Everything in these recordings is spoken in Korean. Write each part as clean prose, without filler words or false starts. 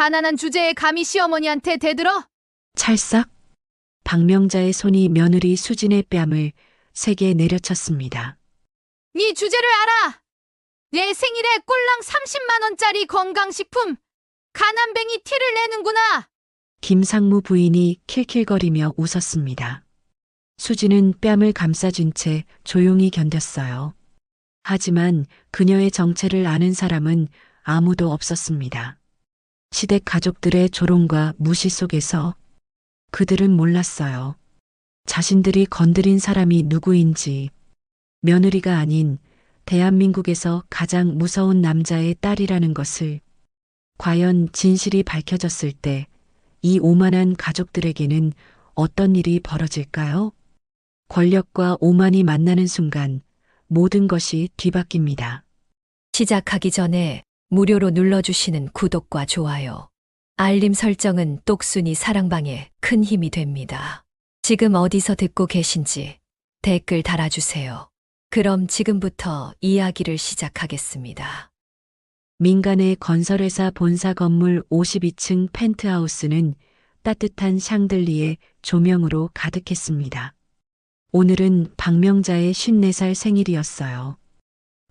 가난한 주제에 감히 시어머니한테 대들어? 찰싹 박명자의 손이 며느리 수진의 뺨을 세게 내려쳤습니다. 네 주제를 알아! 내 생일에 꼴랑 30만 원짜리 건강식품 가난뱅이 티를 내는구나! 김상무 부인이 킬킬거리며 웃었습니다. 수진은 뺨을 감싸준 채 조용히 견뎠어요. 하지만 그녀의 정체를 아는 사람은 아무도 없었습니다. 시댁 가족들의 조롱과 무시 속에서 그들은 몰랐어요. 자신들이 건드린 사람이 누구인지, 며느리가 아닌 대한민국에서 가장 무서운 남자의 딸이라는 것을. 과연 진실이 밝혀졌을 때 이 오만한 가족들에게는 어떤 일이 벌어질까요? 권력과 오만이 만나는 순간 모든 것이 뒤바뀝니다. 시작하기 전에 무료로 눌러주시는 구독과 좋아요, 알림 설정은 똑순이 사랑방에 큰 힘이 됩니다. 지금 어디서 듣고 계신지 댓글 달아주세요. 그럼 지금부터 이야기를 시작하겠습니다. 민간의 건설회사 본사 건물 52층 펜트하우스는 따뜻한 샹들리에 조명으로 가득했습니다. 오늘은 박명자의 54살 생일이었어요.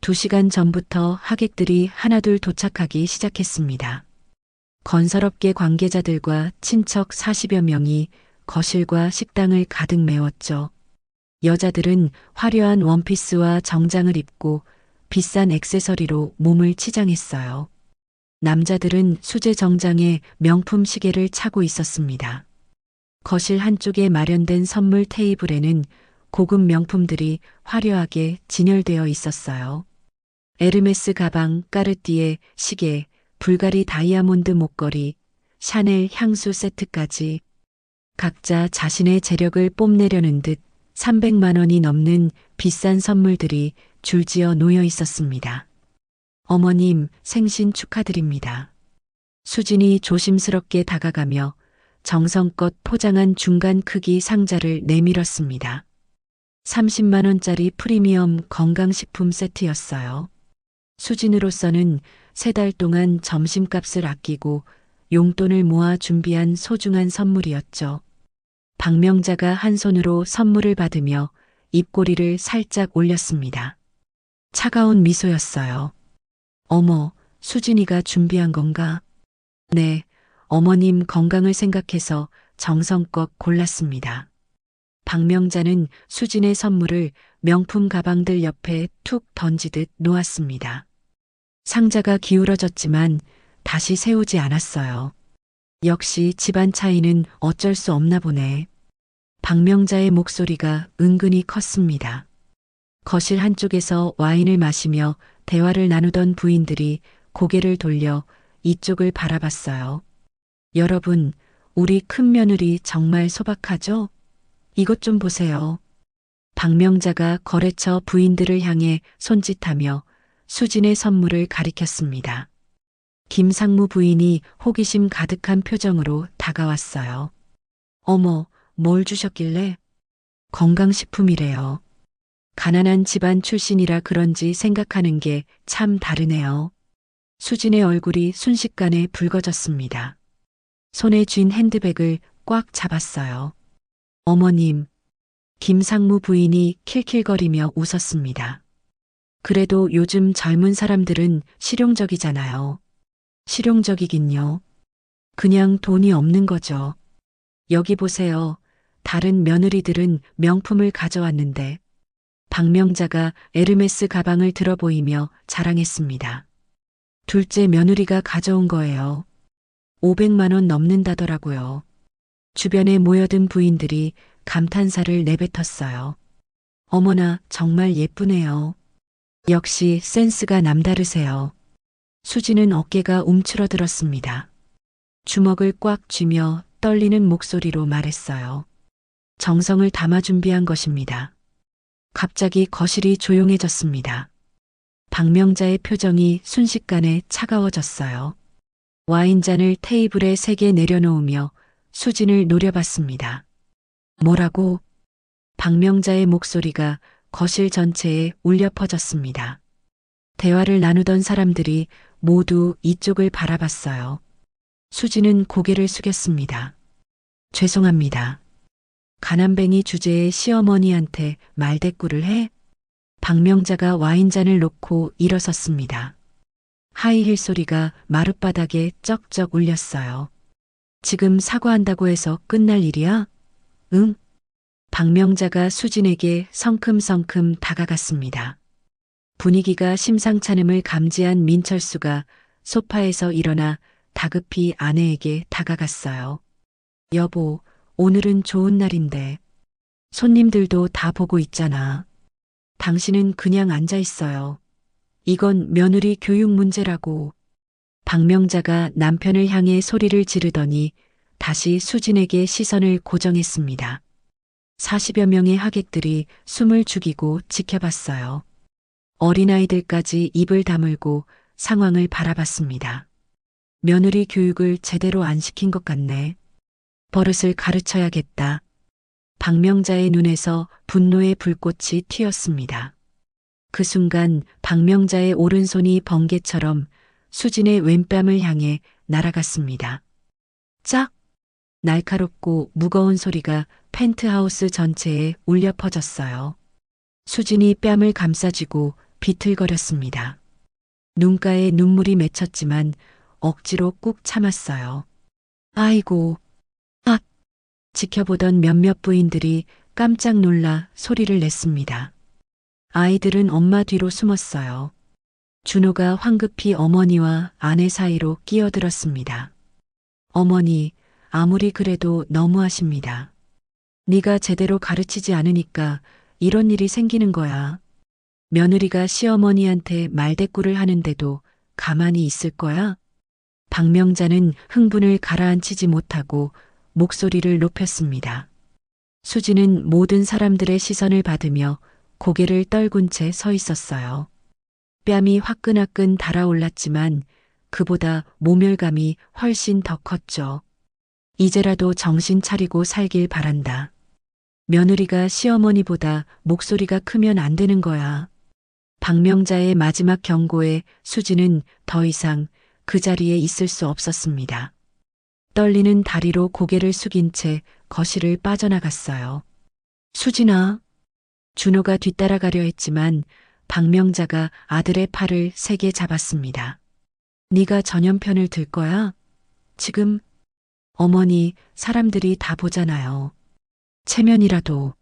2시간 전부터 하객들이 하나둘 도착하기 시작했습니다. 건설업계 관계자들과 친척 40여 명이 거실과 식당을 가득 메웠죠. 여자들은 화려한 원피스와 정장을 입고 비싼 액세서리로 몸을 치장했어요. 남자들은 수제 정장에 명품 시계를 차고 있었습니다. 거실 한쪽에 마련된 선물 테이블에는 고급 명품들이 화려하게 진열되어 있었어요. 에르메스 가방, 까르띠에 시계, 불가리 다이아몬드 목걸이, 샤넬 향수 세트까지 각자 자신의 재력을 뽐내려는 듯 300만 원이 넘는 비싼 선물들이 줄지어 놓여 있었습니다. 어머님, 생신 축하드립니다. 수진이 조심스럽게 다가가며 정성껏 포장한 중간 크기 상자를 내밀었습니다. 30만 원짜리 프리미엄 건강식품 세트였어요. 수진으로서는 3달 동안 점심값을 아끼고 용돈을 모아 준비한 소중한 선물이었죠. 박명자가 한 손으로 선물을 받으며 입꼬리를 살짝 올렸습니다. 차가운 미소였어요. 어머, 수진이가 준비한 건가? 네, 어머님 건강을 생각해서 정성껏 골랐습니다. 박명자는 수진의 선물을 명품 가방들 옆에 툭 던지듯 놓았습니다. 상자가 기울어졌지만 다시 세우지 않았어요. 역시 집안 차이는 어쩔 수 없나 보네. 박명자의 목소리가 은근히 컸습니다. 거실 한쪽에서 와인을 마시며 대화를 나누던 부인들이 고개를 돌려 이쪽을 바라봤어요. 여러분, 우리 큰며느리 정말 소박하죠? 이것 좀 보세요. 박명자가 거래처 부인들을 향해 손짓하며 수진의 선물을 가리켰습니다. 김상무 부인이 호기심 가득한 표정으로 다가왔어요. 어머, 뭘 주셨길래? 건강식품이래요. 가난한 집안 출신이라 그런지 생각하는 게 참 다르네요. 수진의 얼굴이 순식간에 붉어졌습니다. 손에 쥔 핸드백을 꽉 잡았어요. 어머님, 김상무 부인이 킬킬거리며 웃었습니다. 그래도 요즘 젊은 사람들은 실용적이잖아요. 실용적이긴요. 그냥 돈이 없는 거죠. 여기 보세요. 다른 며느리들은 명품을 가져왔는데 박명자가 에르메스 가방을 들어 보이며 자랑했습니다. 둘째 며느리가 가져온 거예요. 500만 원 넘는다더라고요. 주변에 모여든 부인들이 감탄사를 내뱉었어요. 어머나, 정말 예쁘네요. 역시 센스가 남다르세요. 수지는 어깨가 움츠러들었습니다. 주먹을 꽉 쥐며 떨리는 목소리로 말했어요. 정성을 담아 준비한 것입니다. 갑자기 거실이 조용해졌습니다. 박명자의 표정이 순식간에 차가워졌어요. 와인잔을 테이블에 3개 내려놓으며 수진을 노려봤습니다. 뭐라고? 박명자의 목소리가 거실 전체에 울려 퍼졌습니다. 대화를 나누던 사람들이 모두 이쪽을 바라봤어요. 수지는 고개를 숙였습니다. 죄송합니다. 가난뱅이 주제에 시어머니한테 말대꾸를 해? 박명자가 와인잔을 놓고 일어섰습니다. 하이힐 소리가 마룻바닥에 쩍쩍 울렸어요. 지금 사과한다고 해서 끝날 일이야? 응? 박명자가 수진에게 성큼성큼 다가갔습니다. 분위기가 심상찮음을 감지한 민철수가 소파에서 일어나 다급히 아내에게 다가갔어요. 여보, 오늘은 좋은 날인데. 손님들도 다 보고 있잖아. 당신은 그냥 앉아 있어요. 이건 며느리 교육 문제라고. 박명자가 남편을 향해 소리를 지르더니 다시 수진에게 시선을 고정했습니다. 40여 명의 하객들이 숨을 죽이고 지켜봤어요. 어린아이들까지 입을 다물고 상황을 바라봤습니다. 며느리 교육을 제대로 안 시킨 것 같네. 버릇을 가르쳐야겠다. 박명자의 눈에서 분노의 불꽃이 튀었습니다. 그 순간 박명자의 오른손이 번개처럼 수진의 왼뺨을 향해 날아갔습니다. 짝! 날카롭고 무거운 소리가 펜트하우스 전체에 울려 퍼졌어요. 수진이 뺨을 감싸쥐고 비틀거렸습니다. 눈가에 눈물이 맺혔지만 억지로 꾹 참았어요. 아이고, 아! 지켜보던 몇몇 부인들이 깜짝 놀라 소리를 냈습니다. 아이들은 엄마 뒤로 숨었어요. 준호가 황급히 어머니와 아내 사이로 끼어들었습니다. 어머니, 아무리 그래도 너무하십니다. 네가 제대로 가르치지 않으니까 이런 일이 생기는 거야. 며느리가 시어머니한테 말대꾸를 하는데도 가만히 있을 거야? 박명자는 흥분을 가라앉히지 못하고 목소리를 높였습니다. 수지는 모든 사람들의 시선을 받으며 고개를 떨군 채 서 있었어요. 뺨이 화끈화끈 달아올랐지만 그보다 모멸감이 훨씬 더 컸죠. 이제라도 정신 차리고 살길 바란다. 며느리가 시어머니보다 목소리가 크면 안 되는 거야. 박명자의 마지막 경고에 수지는 더 이상 그 자리에 있을 수 없었습니다. 떨리는 다리로 고개를 숙인 채 거실을 빠져나갔어요. 수진아. 준호가 뒤따라가려 했지만 박명자가 아들의 팔을 세게 잡았습니다. 네가 전염편을 들 거야? 지금 어머니, 사람들이 다 보잖아요. 체면이라도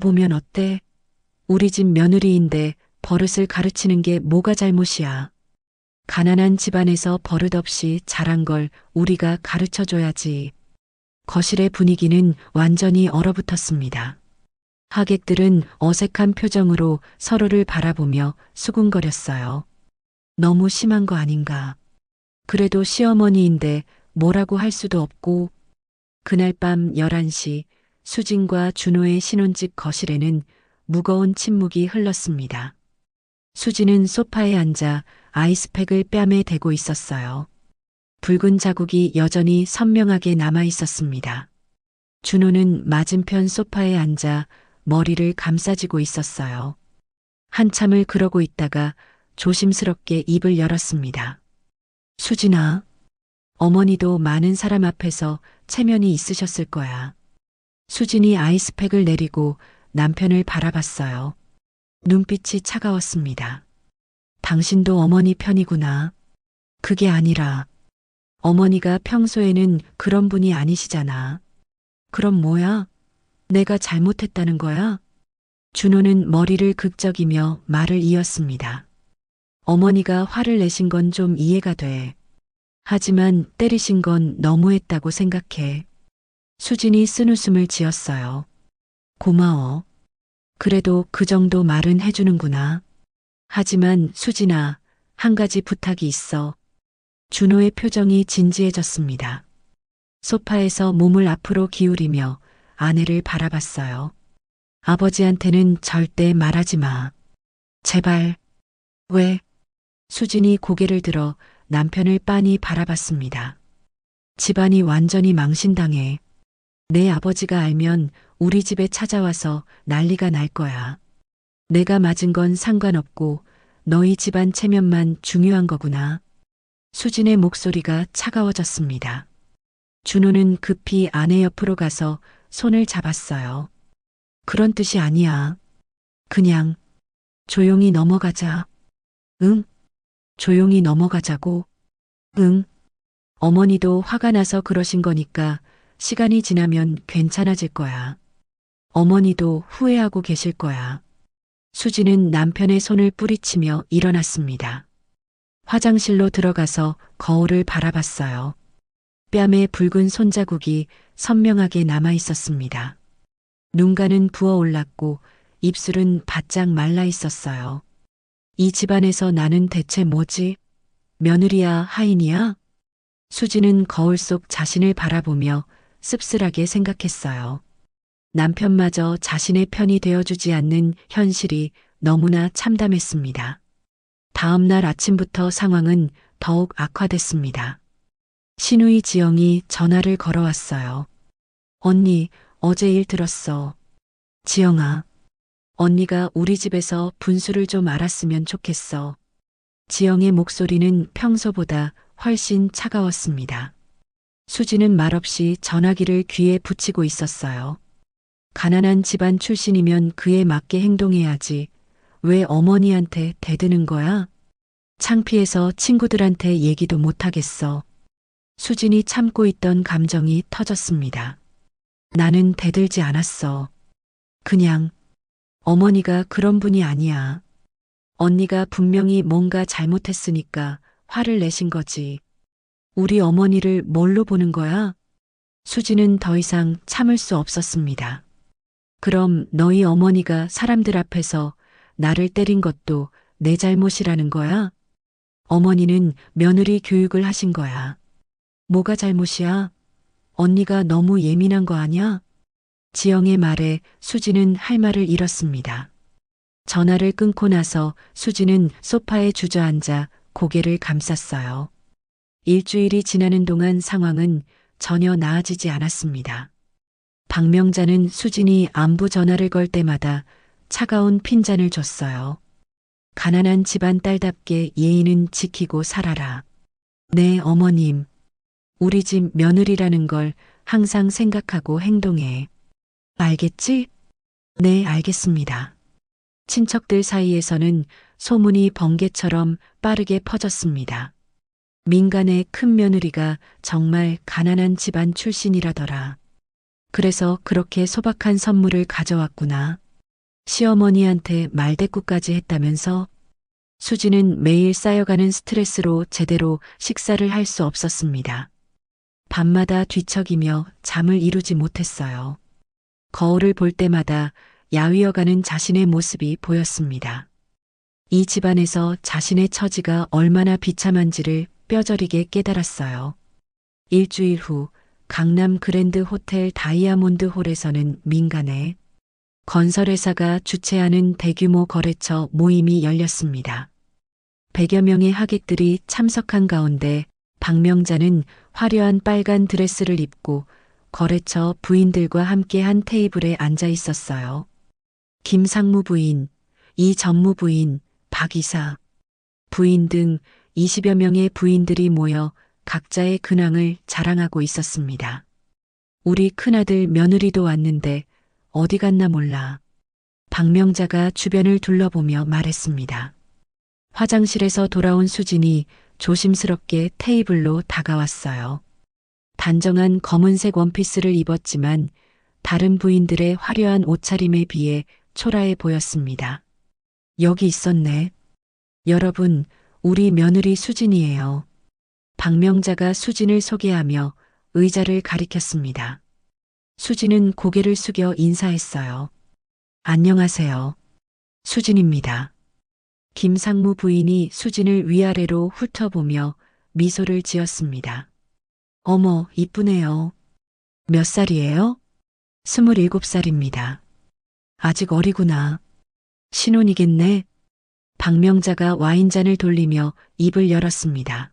보면 어때? 우리 집 며느리인데 버릇을 가르치는 게 뭐가 잘못이야. 가난한 집안에서 버릇없이 자란 걸 우리가 가르쳐줘야지. 거실의 분위기는 완전히 얼어붙었습니다. 하객들은 어색한 표정으로 서로를 바라보며 수군거렸어요. 너무 심한 거 아닌가. 그래도 시어머니인데 뭐라고 할 수도 없고. 그날 밤 11시 수진과 준호의 신혼집 거실에는 무거운 침묵이 흘렀습니다. 수진은 소파에 앉아 아이스팩을 뺨에 대고 있었어요. 붉은 자국이 여전히 선명하게 남아 있었습니다. 준호는 맞은편 소파에 앉아 머리를 감싸쥐고 있었어요. 한참을 그러고 있다가 조심스럽게 입을 열었습니다. 수진아, 어머니도 많은 사람 앞에서 체면이 있으셨을 거야. 수진이 아이스팩을 내리고 남편을 바라봤어요. 눈빛이 차가웠습니다. 당신도 어머니 편이구나. 그게 아니라 어머니가 평소에는 그런 분이 아니시잖아. 그럼 뭐야? 내가 잘못했다는 거야? 준호는 머리를 극적이며 말을 이었습니다. 어머니가 화를 내신 건 좀 이해가 돼. 하지만 때리신 건 너무했다고 생각해. 수진이 쓴웃음을 지었어요. 고마워. 그래도 그 정도 말은 해주는구나. 하지만 수진아, 한 가지 부탁이 있어. 준호의 표정이 진지해졌습니다. 소파에서 몸을 앞으로 기울이며 아내를 바라봤어요. 아버지한테는 절대 말하지 마. 제발. 왜? 수진이 고개를 들어 남편을 빤히 바라봤습니다. 집안이 완전히 망신당해. 내 아버지가 알면 우리 집에 찾아와서 난리가 날 거야. 내가 맞은 건 상관없고 너희 집안 체면만 중요한 거구나. 수진의 목소리가 차가워졌습니다. 준호는 급히 아내 옆으로 가서 손을 잡았어요. 그런 뜻이 아니야. 그냥 조용히 넘어가자. 응? 조용히 넘어가자고. 응. 어머니도 화가 나서 그러신 거니까 시간이 지나면 괜찮아질 거야. 어머니도 후회하고 계실 거야. 수지는 남편의 손을 뿌리치며 일어났습니다. 화장실로 들어가서 거울을 바라봤어요. 뺨에 붉은 손자국이 선명하게 남아 있었습니다. 눈가는 부어올랐고 입술은 바짝 말라 있었어요. 이 집안에서 나는 대체 뭐지? 며느리야, 하인이야? 수지는 거울 속 자신을 바라보며 씁쓸하게 생각했어요. 남편마저 자신의 편이 되어주지 않는 현실이 너무나 참담했습니다. 다음 날 아침부터 상황은 더욱 악화됐습니다. 신우이 지영이 전화를 걸어왔어요. 언니, 어제 일 들었어. 지영아, 언니가 우리 집에서 분수를 좀 알았으면 좋겠어. 지영의 목소리는 평소보다 훨씬 차가웠습니다. 수지는 말없이 전화기를 귀에 붙이고 있었어요. 가난한 집안 출신이면 그에 맞게 행동해야지. 왜 어머니한테 대드는 거야? 창피해서 친구들한테 얘기도 못하겠어. 수진이 참고 있던 감정이 터졌습니다. 나는 대들지 않았어. 그냥 어머니가 그런 분이 아니야. 언니가 분명히 뭔가 잘못했으니까 화를 내신 거지. 우리 어머니를 뭘로 보는 거야? 수지는 더 이상 참을 수 없었습니다. 그럼 너희 어머니가 사람들 앞에서 나를 때린 것도 내 잘못이라는 거야? 어머니는 며느리 교육을 하신 거야. 뭐가 잘못이야? 언니가 너무 예민한 거 아니야? 지영의 말에 수지는 할 말을 잃었습니다. 전화를 끊고 나서 수지는 소파에 주저앉아 고개를 감쌌어요. 일주일이 지나는 동안 상황은 전혀 나아지지 않았습니다. 박명자는 수진이 안부 전화를 걸 때마다 차가운 핀잔을 줬어요. 가난한 집안 딸답게 예의는 지키고 살아라. 네, 어머님. 우리 집 며느리라는 걸 항상 생각하고 행동해. 알겠지? 네, 알겠습니다. 친척들 사이에서는 소문이 번개처럼 빠르게 퍼졌습니다. 민간의 큰 며느리가 정말 가난한 집안 출신이라더라. 그래서 그렇게 소박한 선물을 가져왔구나. 시어머니한테 말대꾸까지 했다면서? 수지는 매일 쌓여가는 스트레스로 제대로 식사를 할 수 없었습니다. 밤마다 뒤척이며 잠을 이루지 못했어요. 거울을 볼 때마다 야위어가는 자신의 모습이 보였습니다. 이 집안에서 자신의 처지가 얼마나 비참한지를 뼈저리게 깨달았어요. 일주일 후 강남 그랜드 호텔 다이아몬드 홀에서는 민간의 건설회사가 주최하는 대규모 거래처 모임이 열렸습니다. 100여 명의 하객들이 참석한 가운데 박명자는 화려한 빨간 드레스를 입고 거래처 부인들과 함께 한 테이블에 앉아 있었어요. 김상무 부인, 이 전무 부인, 박 이사, 부인 등 20여 명의 부인들이 모여 각자의 근황을 자랑하고 있었습니다. 우리 큰아들 며느리도 왔는데 어디 갔나 몰라. 박명자가 주변을 둘러보며 말했습니다. 화장실에서 돌아온 수진이 조심스럽게 테이블로 다가왔어요. 단정한 검은색 원피스를 입었지만 다른 부인들의 화려한 옷차림에 비해 초라해 보였습니다. 여기 있었네. 여러분, 우리 며느리 수진이에요. 박명자가 수진을 소개하며 의자를 가리켰습니다. 수진은 고개를 숙여 인사했어요. 안녕하세요. 수진입니다. 김상무 부인이 수진을 위아래로 훑어보며 미소를 지었습니다. 어머, 이쁘네요. 몇 살이에요? 27살입니다. 아직 어리구나. 신혼이겠네. 박명자가 와인잔을 돌리며 입을 열었습니다.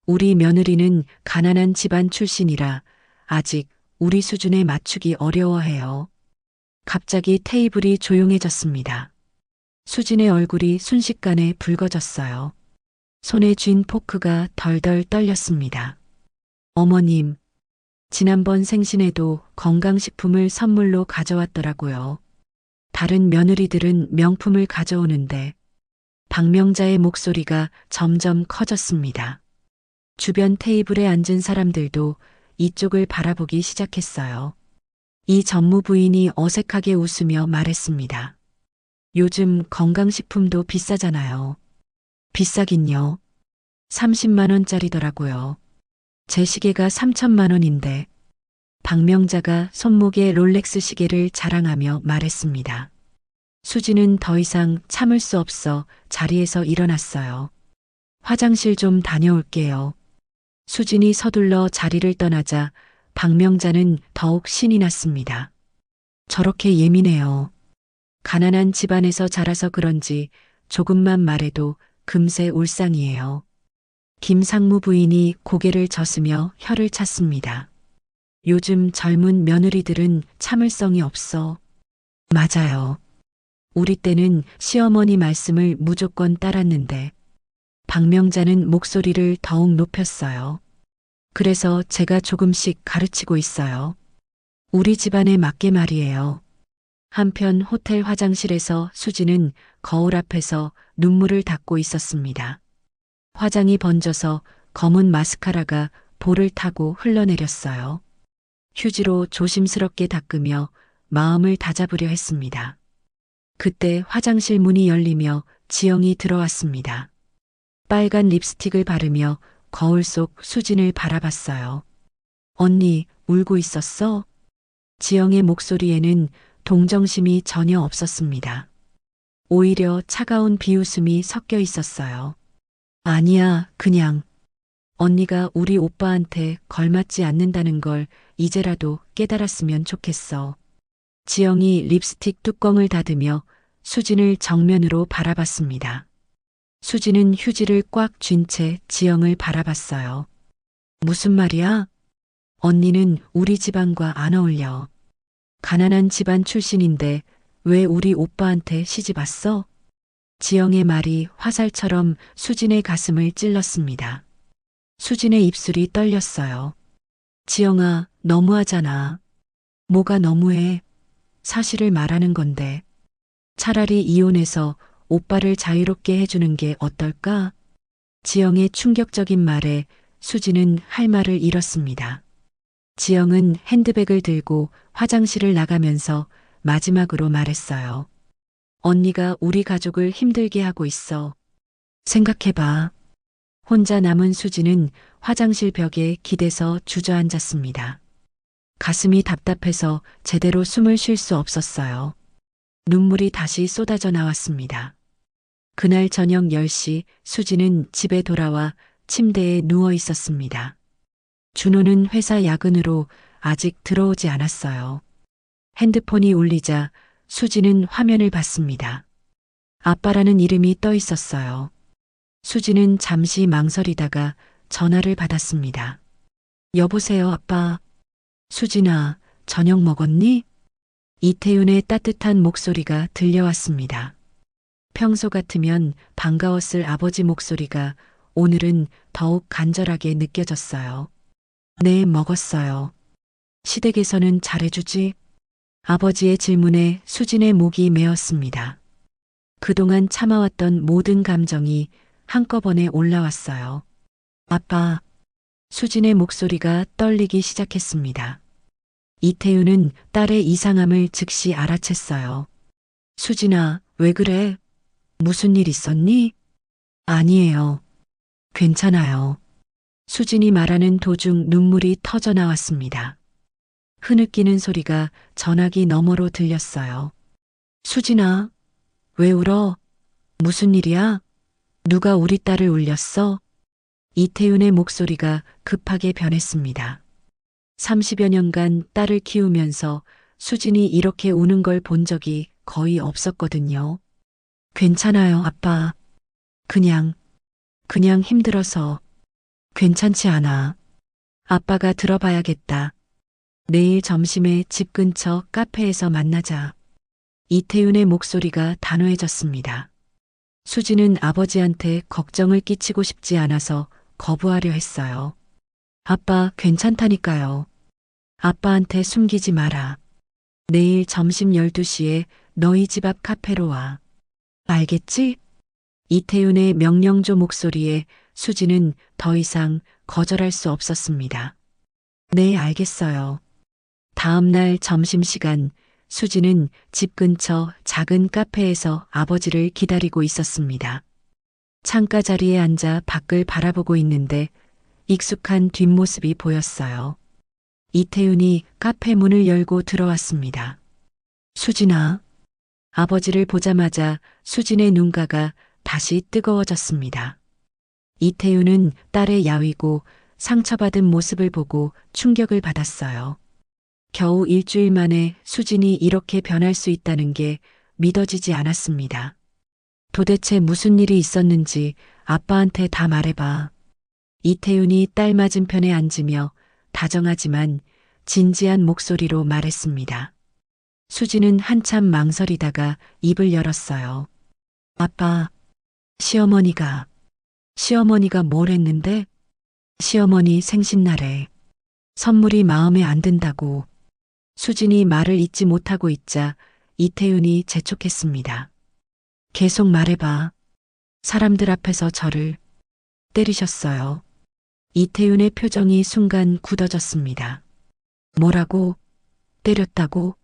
우리 며느리는 가난한 집안 출신이라 아직 우리 수준에 맞추기 어려워해요. 갑자기 테이블이 조용해졌습니다. 수진의 얼굴이 순식간에 붉어졌어요. 손에 쥔 포크가 덜덜 떨렸습니다. 어머님, 지난번 생신에도 건강식품을 선물로 가져왔더라고요. 다른 며느리들은 명품을 가져오는데 박명자의 목소리가 점점 커졌습니다. 주변 테이블에 앉은 사람들도 이쪽을 바라보기 시작했어요. 이 전무 부인이 어색하게 웃으며 말했습니다. 요즘 건강식품도 비싸잖아요. 비싸긴요. 30만 원짜리더라고요. 제 시계가 3천만 원인데 박명자가 손목에 롤렉스 시계를 자랑하며 말했습니다. 수지는 더 이상 참을 수 없어 자리에서 일어났어요. 화장실 좀 다녀올게요. 수진이 서둘러 자리를 떠나자 박명자는 더욱 신이 났습니다. 저렇게 예민해요. 가난한 집안에서 자라서 그런지 조금만 말해도 금세 울상이에요. 김상무 부인이 고개를 젓으며 혀를 찼습니다. 요즘 젊은 며느리들은 참을성이 없어. 맞아요. 우리 때는 시어머니 말씀을 무조건 따랐는데 박명자는 목소리를 더욱 높였어요. 그래서 제가 조금씩 가르치고 있어요. 우리 집안에 맞게 말이에요. 한편 호텔 화장실에서 수지는 거울 앞에서 눈물을 닦고 있었습니다. 화장이 번져서 검은 마스카라가 볼을 타고 흘러내렸어요. 휴지로 조심스럽게 닦으며 마음을 다잡으려 했습니다. 그때 화장실 문이 열리며 지영이 들어왔습니다. 빨간 립스틱을 바르며 거울 속 수진을 바라봤어요. 언니, 울고 있었어? 지영의 목소리에는 동정심이 전혀 없었습니다. 오히려 차가운 비웃음이 섞여 있었어요. 아니야, 그냥 언니가 우리 오빠한테 걸맞지 않는다는 걸 이제라도 깨달았으면 좋겠어. 지영이 립스틱 뚜껑을 닫으며 수진을 정면으로 바라봤습니다. 수진은 휴지를 꽉 쥔 채 지영을 바라봤어요. 무슨 말이야? 언니는 우리 집안과 안 어울려. 가난한 집안 출신인데 왜 우리 오빠한테 시집 왔어? 지영의 말이 화살처럼 수진의 가슴을 찔렀습니다. 수진의 입술이 떨렸어요. 지영아, 너무하잖아. 뭐가 너무해? 사실을 말하는 건데. 차라리 이혼해서 오빠를 자유롭게 해주는 게 어떨까? 지영의 충격적인 말에 수진은 할 말을 잃었습니다. 지영은 핸드백을 들고 화장실을 나가면서 마지막으로 말했어요. 언니가 우리 가족을 힘들게 하고 있어. 생각해봐. 혼자 남은 수지는 화장실 벽에 기대서 주저앉았습니다. 가슴이 답답해서 제대로 숨을 쉴 수 없었어요. 눈물이 다시 쏟아져 나왔습니다. 그날 저녁 10시 수지는 집에 돌아와 침대에 누워 있었습니다. 준호는 회사 야근으로 아직 들어오지 않았어요. 핸드폰이 울리자 수지는 화면을 봤습니다. 아빠라는 이름이 떠 있었어요. 수지는 잠시 망설이다가 전화를 받았습니다. 여보세요, 아빠. 수진아, 저녁 먹었니? 이태윤의 따뜻한 목소리가 들려왔습니다. 평소 같으면 반가웠을 아버지 목소리가 오늘은 더욱 간절하게 느껴졌어요. 네, 먹었어요. 시댁에서는 잘해주지? 아버지의 질문에 수진의 목이 메었습니다. 그동안 참아왔던 모든 감정이 한꺼번에 올라왔어요. 아빠, 수진의 목소리가 떨리기 시작했습니다. 이태윤은 딸의 이상함을 즉시 알아챘어요. 수진아, 왜 그래? 무슨 일 있었니? 아니에요. 괜찮아요. 수진이 말하는 도중 눈물이 터져 나왔습니다. 흐느끼는 소리가 전화기 너머로 들렸어요. 수진아, 왜 울어? 무슨 일이야? 누가 우리 딸을 울렸어? 이태윤의 목소리가 급하게 변했습니다. 30여 년간 딸을 키우면서 수진이 이렇게 우는 걸 본 적이 거의 없었거든요. 괜찮아요, 아빠. 그냥 힘들어서. 괜찮지 않아. 아빠가 들어봐야겠다. 내일 점심에 집 근처 카페에서 만나자. 이태윤의 목소리가 단호해졌습니다. 수지는 아버지한테 걱정을 끼치고 싶지 않아서 거부하려 했어요. 아빠, 괜찮다니까요. 아빠한테 숨기지 마라. 내일 점심 12시에 너희 집 앞 카페로 와. 알겠지? 이태윤의 명령조 목소리에 수지는 더 이상 거절할 수 없었습니다. 네, 알겠어요. 다음 날 점심시간 수지는 집 근처 작은 카페에서 아버지를 기다리고 있었습니다. 창가 자리에 앉아 밖을 바라보고 있는데 익숙한 뒷모습이 보였어요. 이태윤이 카페 문을 열고 들어왔습니다. 수진아. 아버지를 보자마자 수진의 눈가가 다시 뜨거워졌습니다. 이태윤은 딸의 야위고 상처받은 모습을 보고 충격을 받았어요. 겨우 일주일 만에 수진이 이렇게 변할 수 있다는 게 믿어지지 않았습니다. 도대체 무슨 일이 있었는지 아빠한테 다 말해봐. 이태윤이 딸 맞은편에 앉으며 다정하지만 진지한 목소리로 말했습니다. 수지는 한참 망설이다가 입을 열었어요. 아빠, 시어머니가 뭘 했는데? 시어머니 생신날에 선물이 마음에 안 든다고. 수진이 말을 잇지 못하고 있자 이태윤이 재촉했습니다. 계속 말해봐. 사람들 앞에서 저를 때리셨어요. 이태윤의 표정이 순간 굳어졌습니다. 뭐라고? 때렸다고?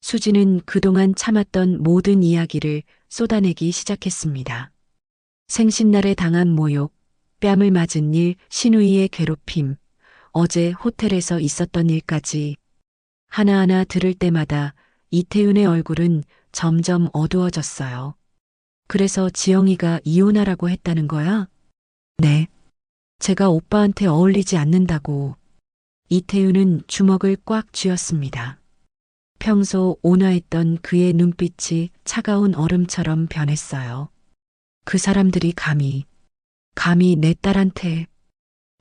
수지는 그동안 참았던 모든 이야기를 쏟아내기 시작했습니다. 생신날에 당한 모욕, 뺨을 맞은 일, 신우이의 괴롭힘, 어제 호텔에서 있었던 일까지 하나하나 들을 때마다 이태윤의 얼굴은 점점 어두워졌어요. 그래서 지영이가 이혼하라고 했다는 거야? 네. 제가 오빠한테 어울리지 않는다고. 이태윤은 주먹을 꽉 쥐었습니다. 평소 온화했던 그의 눈빛이 차가운 얼음처럼 변했어요. 그 사람들이 감히 내 딸한테.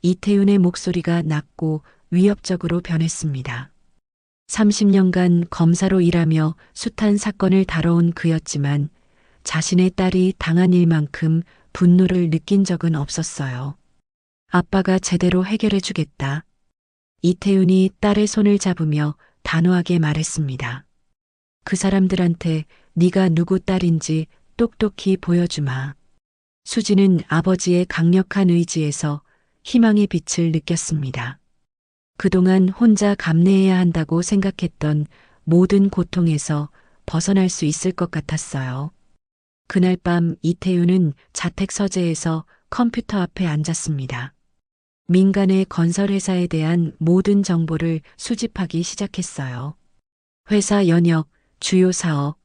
이태윤의 목소리가 낮고 위협적으로 변했습니다. 30년간 검사로 일하며 숱한 사건을 다뤄온 그였지만 자신의 딸이 당한 일만큼 분노를 느낀 적은 없었어요. 아빠가 제대로 해결해 주겠다. 이태윤이 딸의 손을 잡으며 단호하게 말했습니다. 그 사람들한테 네가 누구 딸인지 똑똑히 보여주마. 수지는 아버지의 강력한 의지에서 희망의 빛을 느꼈습니다. 그동안 혼자 감내해야 한다고 생각했던 모든 고통에서 벗어날 수 있을 것 같았어요. 그날 밤 이태윤은 자택 서재에서 컴퓨터 앞에 앉았습니다. 민간의 건설회사에 대한 모든 정보를 수집하기 시작했어요. 회사 연역, 주요 사업,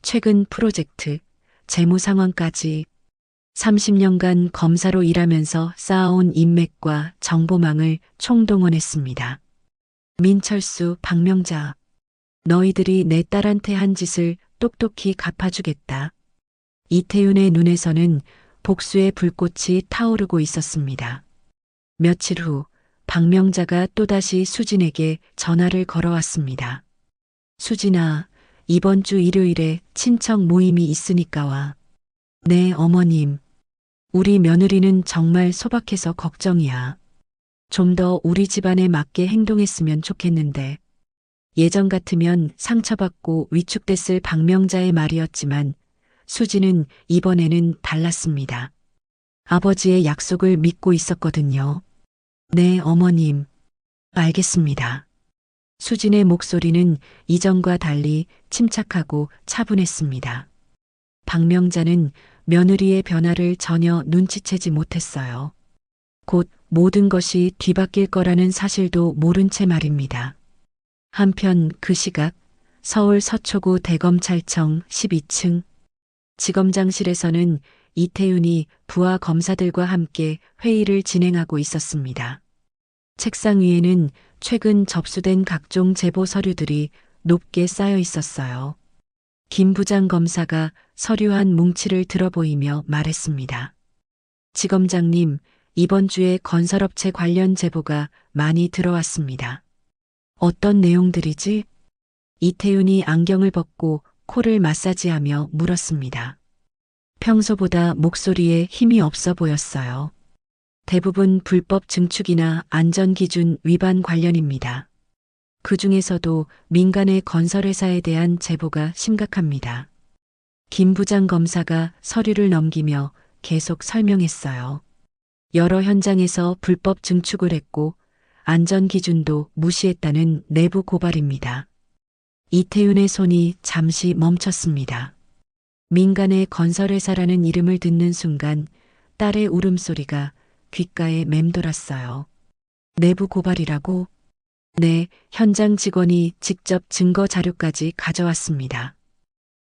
최근 프로젝트, 재무 상황까지 30년간 검사로 일하면서 쌓아온 인맥과 정보망을 총동원했습니다. 민철수, 박명자, 너희들이 내 딸한테 한 짓을 똑똑히 갚아주겠다. 이태윤의 눈에서는 복수의 불꽃이 타오르고 있었습니다. 며칠 후 박명자가 또다시 수진에게 전화를 걸어왔습니다. 수진아, 이번 주 일요일에 친척 모임이 있으니까 와. 네, 어머님. 우리 며느리는 정말 소박해서 걱정이야. 좀 더 우리 집안에 맞게 행동했으면 좋겠는데. 예전 같으면 상처받고 위축됐을 박명자의 말이었지만 수지는 이번에는 달랐습니다. 아버지의 약속을 믿고 있었거든요. 네, 어머님. 알겠습니다. 수진의 목소리는 이전과 달리 침착하고 차분했습니다. 박명자는 며느리의 변화를 전혀 눈치채지 못했어요. 곧 모든 것이 뒤바뀔 거라는 사실도 모른 채 말입니다. 한편 그 시각 서울 서초구 대검찰청 12층 지검장실에서는 이태윤이 부하 검사들과 함께 회의를 진행하고 있었습니다. 책상 위에는 최근 접수된 각종 제보 서류들이 높게 쌓여 있었어요. 김 부장 검사가 서류 한 뭉치를 들어보이며 말했습니다. 지검장님, 이번 주에 건설업체 관련 제보가 많이 들어왔습니다. 어떤 내용들이지? 이태윤이 안경을 벗고 코를 마사지하며 물었습니다. 평소보다 목소리에 힘이 없어 보였어요. 대부분 불법 증축이나 안전기준 위반 관련입니다. 그 중에서도 민간의 건설회사에 대한 제보가 심각합니다. 김 부장 검사가 서류를 넘기며 계속 설명했어요. 여러 현장에서 불법 증축을 했고 안전기준도 무시했다는 내부 고발입니다. 이태윤의 손이 잠시 멈췄습니다. 민간의 건설회사라는 이름을 듣는 순간 딸의 울음소리가 귓가에 맴돌았어요. 내부 고발이라고? 네, 현장 직원이 직접 증거 자료까지 가져왔습니다.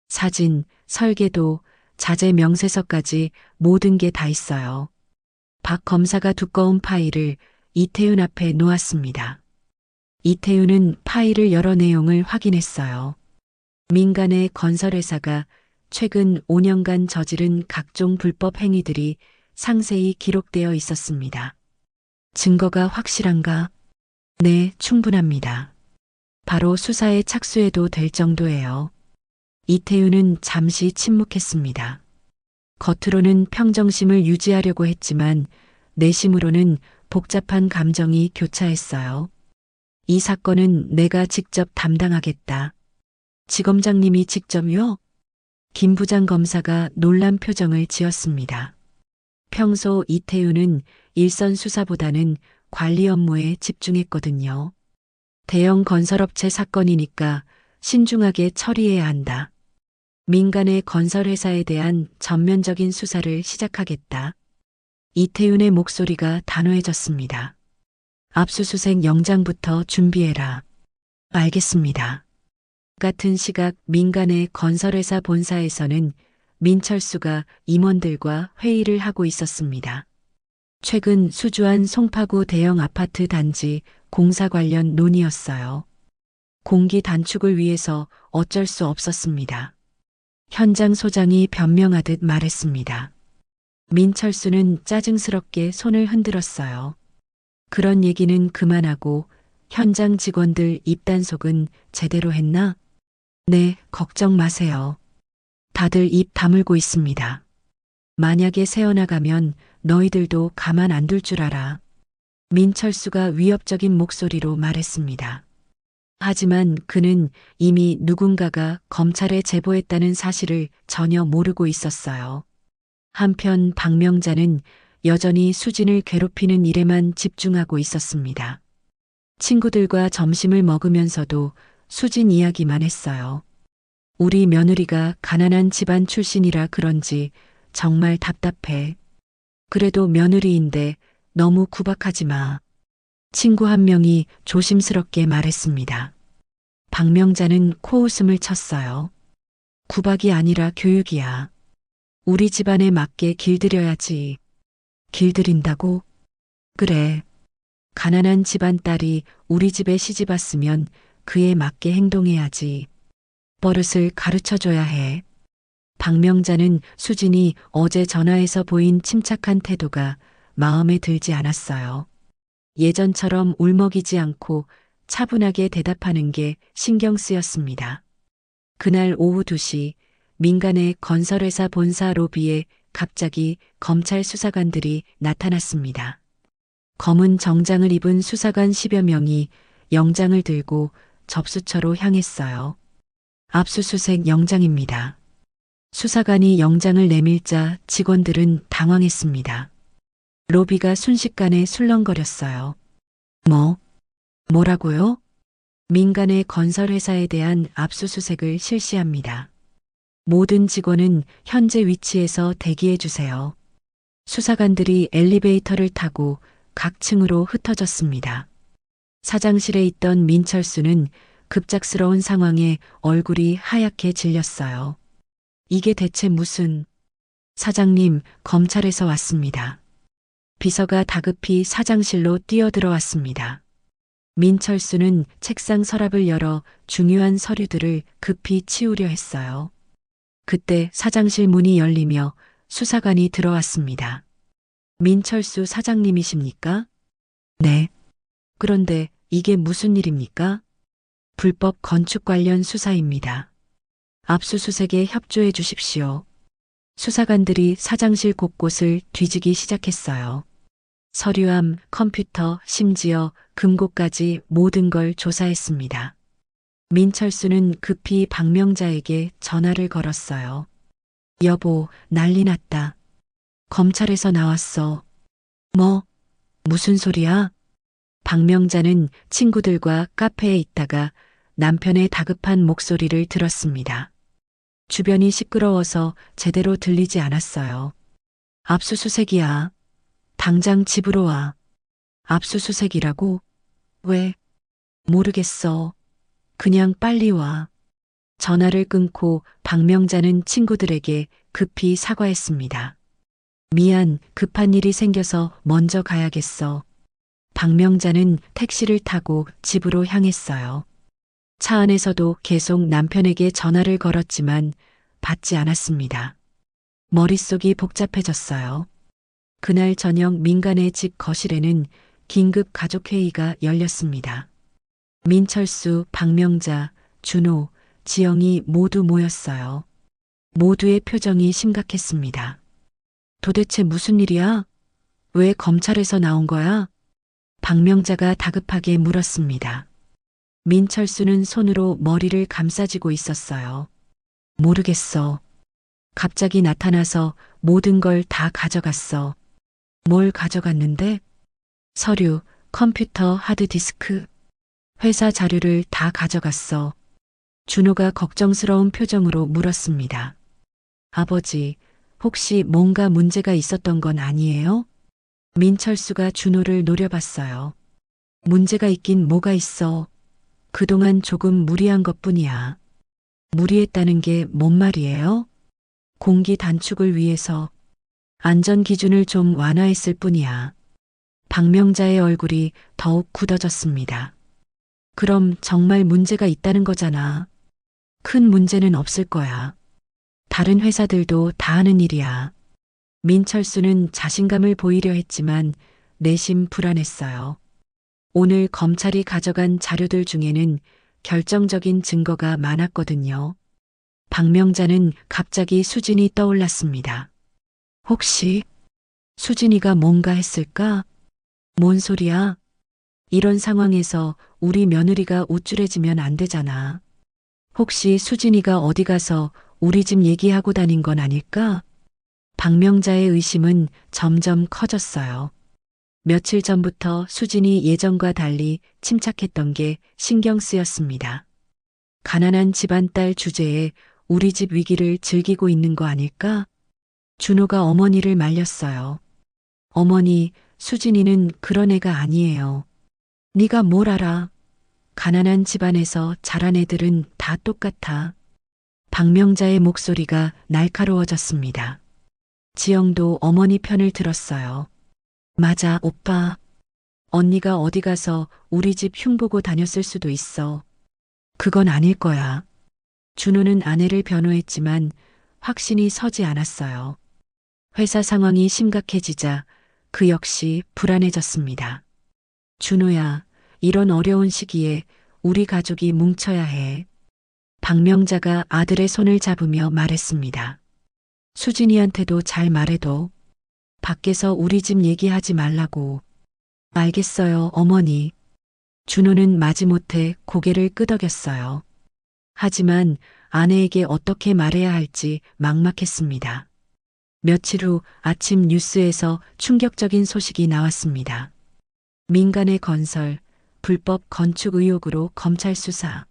사진, 설계도, 자재 명세서까지 모든 게 다 있어요. 박 검사가 두꺼운 파일을 이태윤 앞에 놓았습니다. 이태윤은 파일을 열어 내용을 확인했어요. 민간의 건설회사가 최근 5년간 저지른 각종 불법 행위들이 상세히 기록되어 있었습니다. 증거가 확실한가? 네, 충분합니다. 바로 수사에 착수해도 될 정도예요. 이태윤은 잠시 침묵했습니다. 겉으로는 평정심을 유지하려고 했지만 내심으로는 복잡한 감정이 교차했어요. 이 사건은 내가 직접 담당하겠다. 지검장님이 직접요? 김 부장 검사가 놀란 표정을 지었습니다. 평소 이태윤은 일선 수사보다는 관리 업무에 집중했거든요. 대형 건설업체 사건이니까 신중하게 처리해야 한다. 민간의 건설회사에 대한 전면적인 수사를 시작하겠다. 이태윤의 목소리가 단호해졌습니다. 압수수색 영장부터 준비해라. 알겠습니다. 같은 시각 민간의 건설회사 본사에서는 민철수가 임원들과 회의를 하고 있었습니다. 최근 수주한 송파구 대형 아파트 단지 공사 관련 논의였어요. 공기 단축을 위해서 어쩔 수 없었습니다. 현장 소장이 변명하듯 말했습니다. 민철수는 짜증스럽게 손을 흔들었어요. 그런 얘기는 그만하고 현장 직원들 입단속은 제대로 했나? 네, 걱정 마세요. 다들 입 다물고 있습니다. 만약에 새어나가면 너희들도 가만 안 둘 줄 알아. 민철수가 위협적인 목소리로 말했습니다. 하지만 그는 이미 누군가가 검찰에 제보했다는 사실을 전혀 모르고 있었어요. 한편 박명자는 여전히 수진을 괴롭히는 일에만 집중하고 있었습니다. 친구들과 점심을 먹으면서도 수진 이야기만 했어요. 우리 며느리가 가난한 집안 출신이라 그런지 정말 답답해. 그래도 며느리인데 너무 구박하지 마. 친구 한 명이 조심스럽게 말했습니다. 박명자는 코웃음을 쳤어요. 구박이 아니라 교육이야. 우리 집안에 맞게 길들여야지. 길들인다고? 그래. 가난한 집안 딸이 우리 집에 시집 왔으면 그에 맞게 행동해야지. 버릇을 가르쳐줘야 해. 박명자는 수진이 어제 전화에서 보인 침착한 태도가 마음에 들지 않았어요. 예전처럼 울먹이지 않고 차분하게 대답하는 게 신경 쓰였습니다. 그날 오후 2시 민간의 건설회사 본사 로비에 갑자기 검찰 수사관들이 나타났습니다. 검은 정장을 입은 수사관 10여 명이 영장을 들고 접수처로 향했어요. 압수수색 영장입니다. 수사관이 영장을 내밀자 직원들은 당황했습니다. 로비가 순식간에 술렁거렸어요. 뭐라고요? 민간의 건설회사에 대한 압수수색을 실시합니다. 모든 직원은 현재 위치에서 대기해 주세요. 수사관들이 엘리베이터를 타고 각 층으로 흩어졌습니다. 사장실에 있던 민철수는 급작스러운 상황에 얼굴이 하얗게 질렸어요. 이게 대체 무슨... 사장님, 검찰에서 왔습니다. 비서가 다급히 사장실로 뛰어들어왔습니다. 민철수는 책상 서랍을 열어 중요한 서류들을 급히 치우려 했어요. 그때 사장실 문이 열리며 수사관이 들어왔습니다. 민철수 사장님이십니까? 네. 그런데 이게 무슨 일입니까? 불법 건축 관련 수사입니다. 압수수색에 협조해 주십시오. 수사관들이 사장실 곳곳을 뒤지기 시작했어요. 서류함, 컴퓨터, 심지어 금고까지 모든 걸 조사했습니다. 민철수는 급히 박명자에게 전화를 걸었어요. 여보, 난리 났다. 검찰에서 나왔어. 뭐? 무슨 소리야? 박명자는 친구들과 카페에 있다가 남편의 다급한 목소리를 들었습니다. 주변이 시끄러워서 제대로 들리지 않았어요. 압수수색이야. 당장 집으로 와. 압수수색이라고? 왜? 모르겠어. 그냥 빨리 와. 전화를 끊고 박명자는 친구들에게 급히 사과했습니다. 미안, 급한 일이 생겨서 먼저 가야겠어. 박명자는 택시를 타고 집으로 향했어요. 차 안에서도 계속 남편에게 전화를 걸었지만 받지 않았습니다. 머릿속이 복잡해졌어요. 그날 저녁 민간의 집 거실에는 긴급 가족회의가 열렸습니다. 민철수, 박명자, 준호, 지영이 모두 모였어요. 모두의 표정이 심각했습니다. 도대체 무슨 일이야? 왜 검찰에서 나온 거야? 박명자가 다급하게 물었습니다. 민철수는 손으로 머리를 감싸쥐고 있었어요. 모르겠어. 갑자기 나타나서 모든 걸 다 가져갔어. 뭘 가져갔는데? 서류, 컴퓨터, 하드디스크, 회사 자료를 다 가져갔어. 준호가 걱정스러운 표정으로 물었습니다. 아버지, 혹시 뭔가 문제가 있었던 건 아니에요? 민철수가 준호를 노려봤어요. 문제가 있긴 뭐가 있어. 그동안 조금 무리한 것뿐이야. 무리했다는 게 뭔 말이에요? 공기 단축을 위해서 안전 기준을 좀 완화했을 뿐이야. 박명자의 얼굴이 더욱 굳어졌습니다. 그럼 정말 문제가 있다는 거잖아. 큰 문제는 없을 거야. 다른 회사들도 다 하는 일이야. 민철수는 자신감을 보이려 했지만 내심 불안했어요. 오늘 검찰이 가져간 자료들 중에는 결정적인 증거가 많았거든요. 박명자는 갑자기 수진이 떠올랐습니다. 혹시 수진이가 뭔가 했을까? 뭔 소리야? 이런 상황에서 우리 며느리가 우쭐해지면 안 되잖아. 혹시 수진이가 어디 가서 우리 집 얘기하고 다닌 건 아닐까? 박명자의 의심은 점점 커졌어요. 며칠 전부터 수진이 예전과 달리 침착했던 게 신경 쓰였습니다. 가난한 집안딸 주제에 우리 집 위기를 즐기고 있는 거 아닐까? 준호가 어머니를 말렸어요. 어머니, 수진이는 그런 애가 아니에요. 네가 뭘 알아? 가난한 집안에서 자란 애들은 다 똑같아. 박명자의 목소리가 날카로워졌습니다. 지영도 어머니 편을 들었어요. 맞아, 오빠. 언니가 어디 가서 우리 집 흉보고 다녔을 수도 있어. 그건 아닐 거야. 준호는 아내를 변호했지만 확신이 서지 않았어요. 회사 상황이 심각해지자 그 역시 불안해졌습니다. 준호야, 이런 어려운 시기에 우리 가족이 뭉쳐야 해. 박명자가 아들의 손을 잡으며 말했습니다. 수진이한테도 잘 말해도 밖에서 우리 집 얘기하지 말라고. 알겠어요, 어머니. 준호는 마지못해 고개를 끄덕였어요. 하지만 아내에게 어떻게 말해야 할지 막막했습니다. 며칠 후 아침 뉴스에서 충격적인 소식이 나왔습니다. 민간의 건설, 불법 건축 의혹으로 검찰 수사.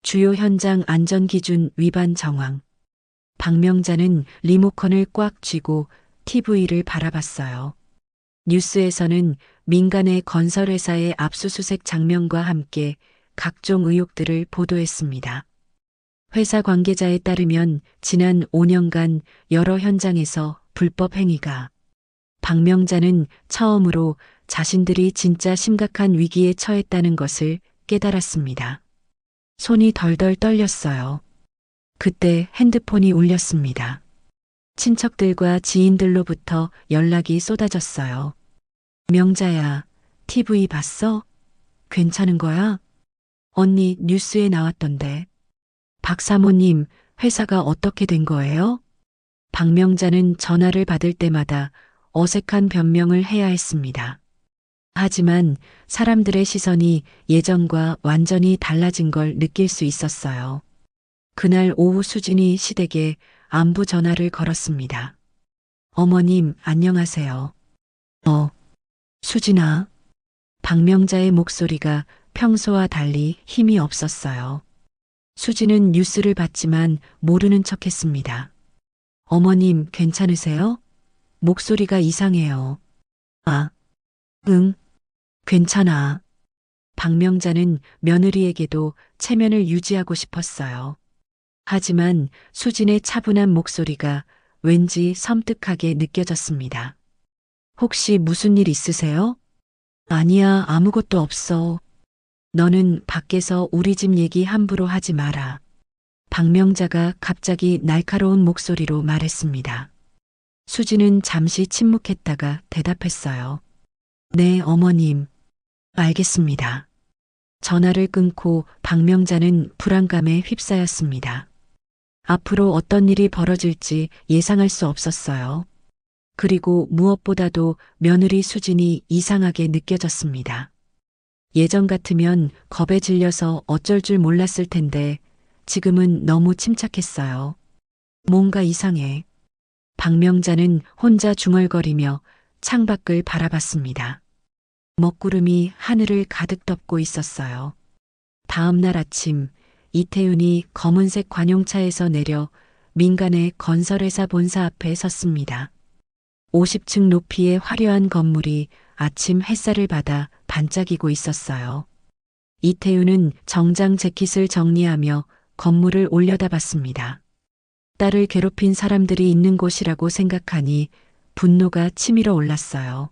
주요 현장 안전기준 위반 정황. 박명자는 리모컨을 꽉 쥐고 TV를 바라봤어요. 뉴스에서는 민간의 건설회사의 압수수색 장면과 함께 각종 의혹들을 보도했습니다. 회사 관계자에 따르면 지난 5년간 여러 현장에서 불법 행위가. 박명자는 처음으로 자신들이 진짜 심각한 위기에 처했다는 것을 깨달았습니다. 손이 덜덜 떨렸어요. 그때 핸드폰이 울렸습니다. 친척들과 지인들로부터 연락이 쏟아졌어요. 명자야, TV 봤어? 괜찮은 거야? 언니 뉴스에 나왔던데. 박 사모님, 회사가 어떻게 된 거예요? 박명자는 전화를 받을 때마다 어색한 변명을 해야 했습니다. 하지만 사람들의 시선이 예전과 완전히 달라진 걸 느낄 수 있었어요. 그날 오후 수진이 시댁에 안부 전화를 걸었습니다. 어머님, 안녕하세요. 수진아. 박명자의 목소리가 평소와 달리 힘이 없었어요. 수진은 뉴스를 봤지만 모르는 척 했습니다. 어머님, 괜찮으세요? 목소리가 이상해요. 응, 괜찮아. 박명자는 며느리에게도 체면을 유지하고 싶었어요. 하지만 수진의 차분한 목소리가 왠지 섬뜩하게 느껴졌습니다. 혹시 무슨 일 있으세요? 아니야, 아무것도 없어. 너는 밖에서 우리 집 얘기 함부로 하지 마라. 박명자가 갑자기 날카로운 목소리로 말했습니다. 수진은 잠시 침묵했다가 대답했어요. 네, 어머님. 알겠습니다. 전화를 끊고 박명자는 불안감에 휩싸였습니다. 앞으로 어떤 일이 벌어질지 예상할 수 없었어요. 그리고 무엇보다도 며느리 수진이 이상하게 느껴졌습니다. 예전 같으면 겁에 질려서 어쩔 줄 몰랐을 텐데 지금은 너무 침착했어요. 뭔가 이상해. 박명자는 혼자 중얼거리며 창밖을 바라봤습니다. 먹구름이 하늘을 가득 덮고 있었어요. 다음 날 아침 이태윤이 검은색 관용차에서 내려 민간의 건설회사 본사 앞에 섰습니다. 50층 높이의 화려한 건물이 아침 햇살을 받아 반짝이고 있었어요. 이태윤은 정장 재킷을 정리하며 건물을 올려다봤습니다. 딸을 괴롭힌 사람들이 있는 곳이라고 생각하니 분노가 치밀어 올랐어요.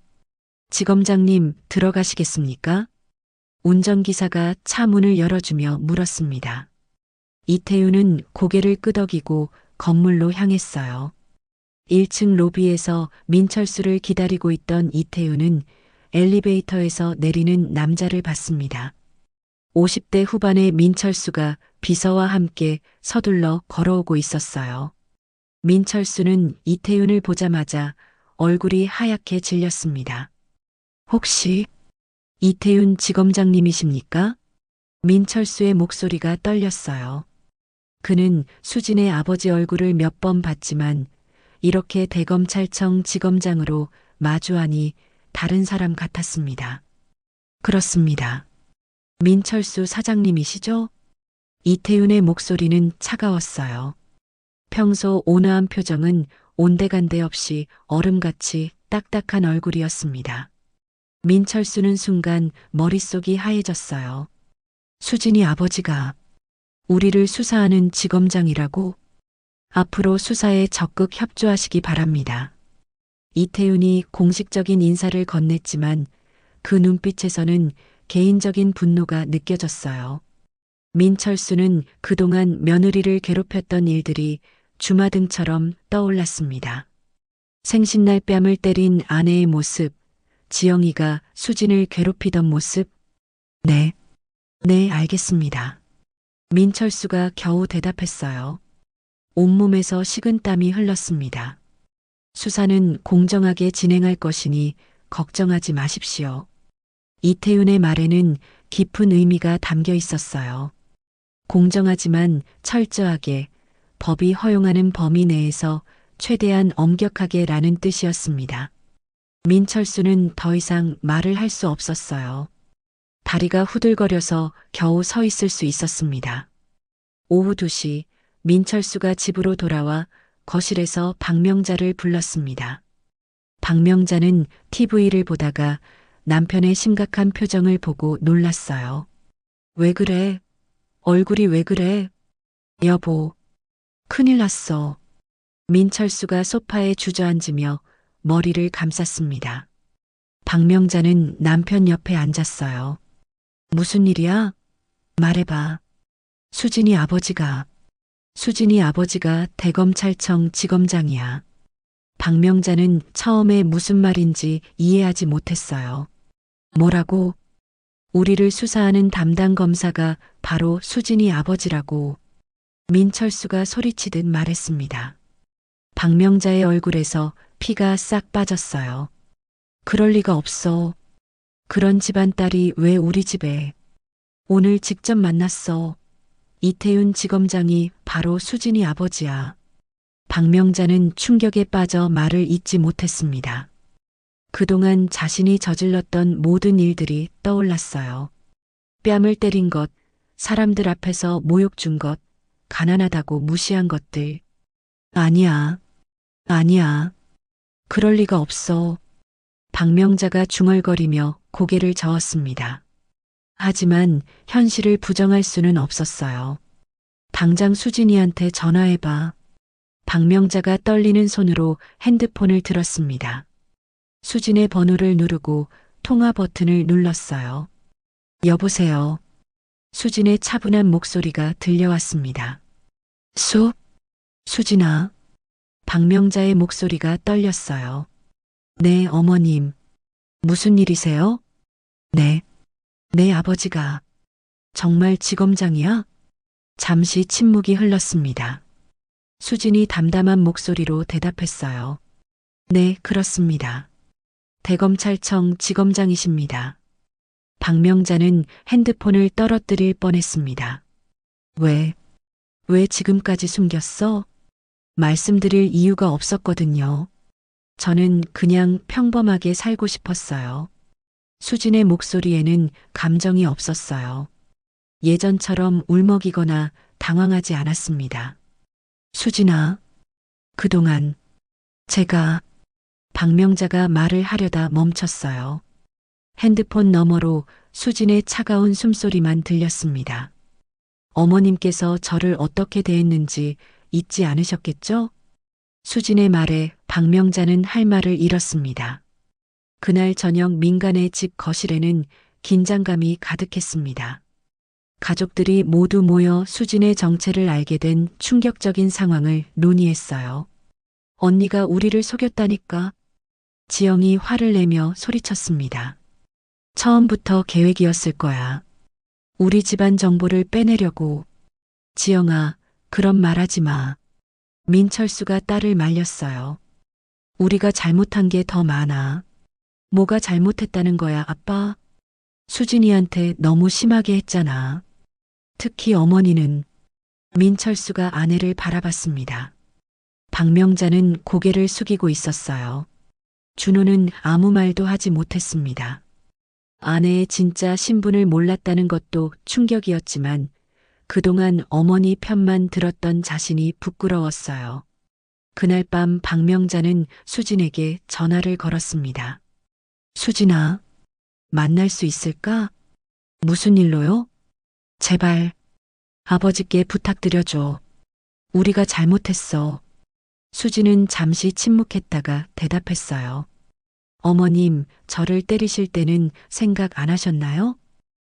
지검장님, 들어가시겠습니까? 운전기사가 차 문을 열어주며 물었습니다. 이태윤은 고개를 끄덕이고 건물로 향했어요. 1층 로비에서 민철수를 기다리고 있던 이태윤은 엘리베이터에서 내리는 남자를 봤습니다. 50대 후반의 민철수가 비서와 함께 서둘러 걸어오고 있었어요. 민철수는 이태윤을 보자마자 얼굴이 하얗게 질렸습니다. 혹시 이태윤 지검장님이십니까? 민철수의 목소리가 떨렸어요. 그는 수진의 아버지 얼굴을 몇 번 봤지만 이렇게 대검찰청 지검장으로 마주하니 다른 사람 같았습니다. 그렇습니다. 민철수 사장님이시죠? 이태윤의 목소리는 차가웠어요. 평소 온화한 표정은 온데간데 없이 얼음같이 딱딱한 얼굴이었습니다. 민철수는 순간 머릿속이 하얘졌어요. 수진이 아버지가 우리를 수사하는 지검장이라고? 앞으로 수사에 적극 협조하시기 바랍니다. 이태윤이 공식적인 인사를 건넸지만 그 눈빛에서는 개인적인 분노가 느껴졌어요. 민철수는 그동안 며느리를 괴롭혔던 일들이 주마등처럼 떠올랐습니다. 생신날 뺨을 때린 아내의 모습, 지영이가 수진을 괴롭히던 모습. 네, 알겠습니다. 민철수가 겨우 대답했어요. 온몸에서 식은땀이 흘렀습니다. 수사는 공정하게 진행할 것이니 걱정하지 마십시오. 이태윤의 말에는 깊은 의미가 담겨 있었어요. 공정하지만 철저하게 법이 허용하는 범위 내에서 최대한 엄격하게 라는 뜻이었습니다. 민철수는 더 이상 말을 할 수 없었어요. 다리가 후들거려서 겨우 서 있을 수 있었습니다. 오후 2시 민철수가 집으로 돌아와 거실에서 박명자를 불렀습니다. 박명자는 TV를 보다가 남편의 심각한 표정을 보고 놀랐어요. 왜 그래? 얼굴이 왜 그래? 여보, 큰일 났어. 민철수가 소파에 주저앉으며 머리를 감쌌습니다. 박명자는 남편 옆에 앉았어요. 무슨 일이야? 말해봐. 수진이 아버지가 대검찰청 지검장이야. 박명자는 처음에 무슨 말인지 이해하지 못했어요. 뭐라고? 우리를 수사하는 담당 검사가 바로 수진이 아버지라고. 민철수가 소리치듯 말했습니다. 박명자의 얼굴에서 피가 싹 빠졌어요. 그럴 리가 없어. 그런 집안 딸이 왜 우리 집에. 오늘 직접 만났어. 이태윤 지검장이 바로 수진이 아버지야. 박명자는 충격에 빠져 말을 잇지 못했습니다. 그동안 자신이 저질렀던 모든 일들이 떠올랐어요. 뺨을 때린 것, 사람들 앞에서 모욕 준 것, 가난하다고 무시한 것들. 아니야. 아니야. 그럴 리가 없어. 박명자가 중얼거리며 고개를 저었습니다. 하지만 현실을 부정할 수는 없었어요. 당장 수진이한테 전화해봐. 박명자가 떨리는 손으로 핸드폰을 들었습니다. 수진의 번호를 누르고 통화 버튼을 눌렀어요. 여보세요. 수진의 차분한 목소리가 들려왔습니다. 수진아. 박명자의 목소리가 떨렸어요. 네, 어머님. 무슨 일이세요? 네. 내 아버지가 정말 지검장이야? 잠시 침묵이 흘렀습니다. 수진이 담담한 목소리로 대답했어요. 네, 그렇습니다. 대검찰청 지검장이십니다. 박명자는 핸드폰을 떨어뜨릴 뻔했습니다. 왜 지금까지 숨겼어? 말씀드릴 이유가 없었거든요. 저는 그냥 평범하게 살고 싶었어요. 수진의 목소리에는 감정이 없었어요. 예전처럼 울먹이거나 당황하지 않았습니다. 수진아, 그동안 제가 박명자가 말을 하려다 멈췄어요. 핸드폰 너머로 수진의 차가운 숨소리만 들렸습니다. 어머님께서 저를 어떻게 대했는지 잊지 않으셨겠죠? 수진의 말에 박명자는 할 말을 잃었습니다. 그날 저녁 민간의 집 거실에는 긴장감이 가득했습니다. 가족들이 모두 모여 수진의 정체를 알게 된 충격적인 상황을 논의했어요. 언니가 우리를 속였다니까. 지영이 화를 내며 소리쳤습니다. 처음부터 계획이었을 거야. 우리 집안 정보를 빼내려고. 지영아, 그런 말 하지 마. 민철수가 딸을 말렸어요. 우리가 잘못한 게 더 많아. 뭐가 잘못했다는 거야, 아빠? 수진이한테 너무 심하게 했잖아. 특히 어머니는. 민철수가 아내를 바라봤습니다. 박명자는 고개를 숙이고 있었어요. 준호는 아무 말도 하지 못했습니다. 아내의 진짜 신분을 몰랐다는 것도 충격이었지만 그동안 어머니 편만 들었던 자신이 부끄러웠어요. 그날 밤 박명자는 수진에게 전화를 걸었습니다. 수진아, 만날 수 있을까? 무슨 일로요? 제발, 아버지께 부탁드려줘. 우리가 잘못했어. 수진은 잠시 침묵했다가 대답했어요. 어머님, 저를 때리실 때는 생각 안 하셨나요?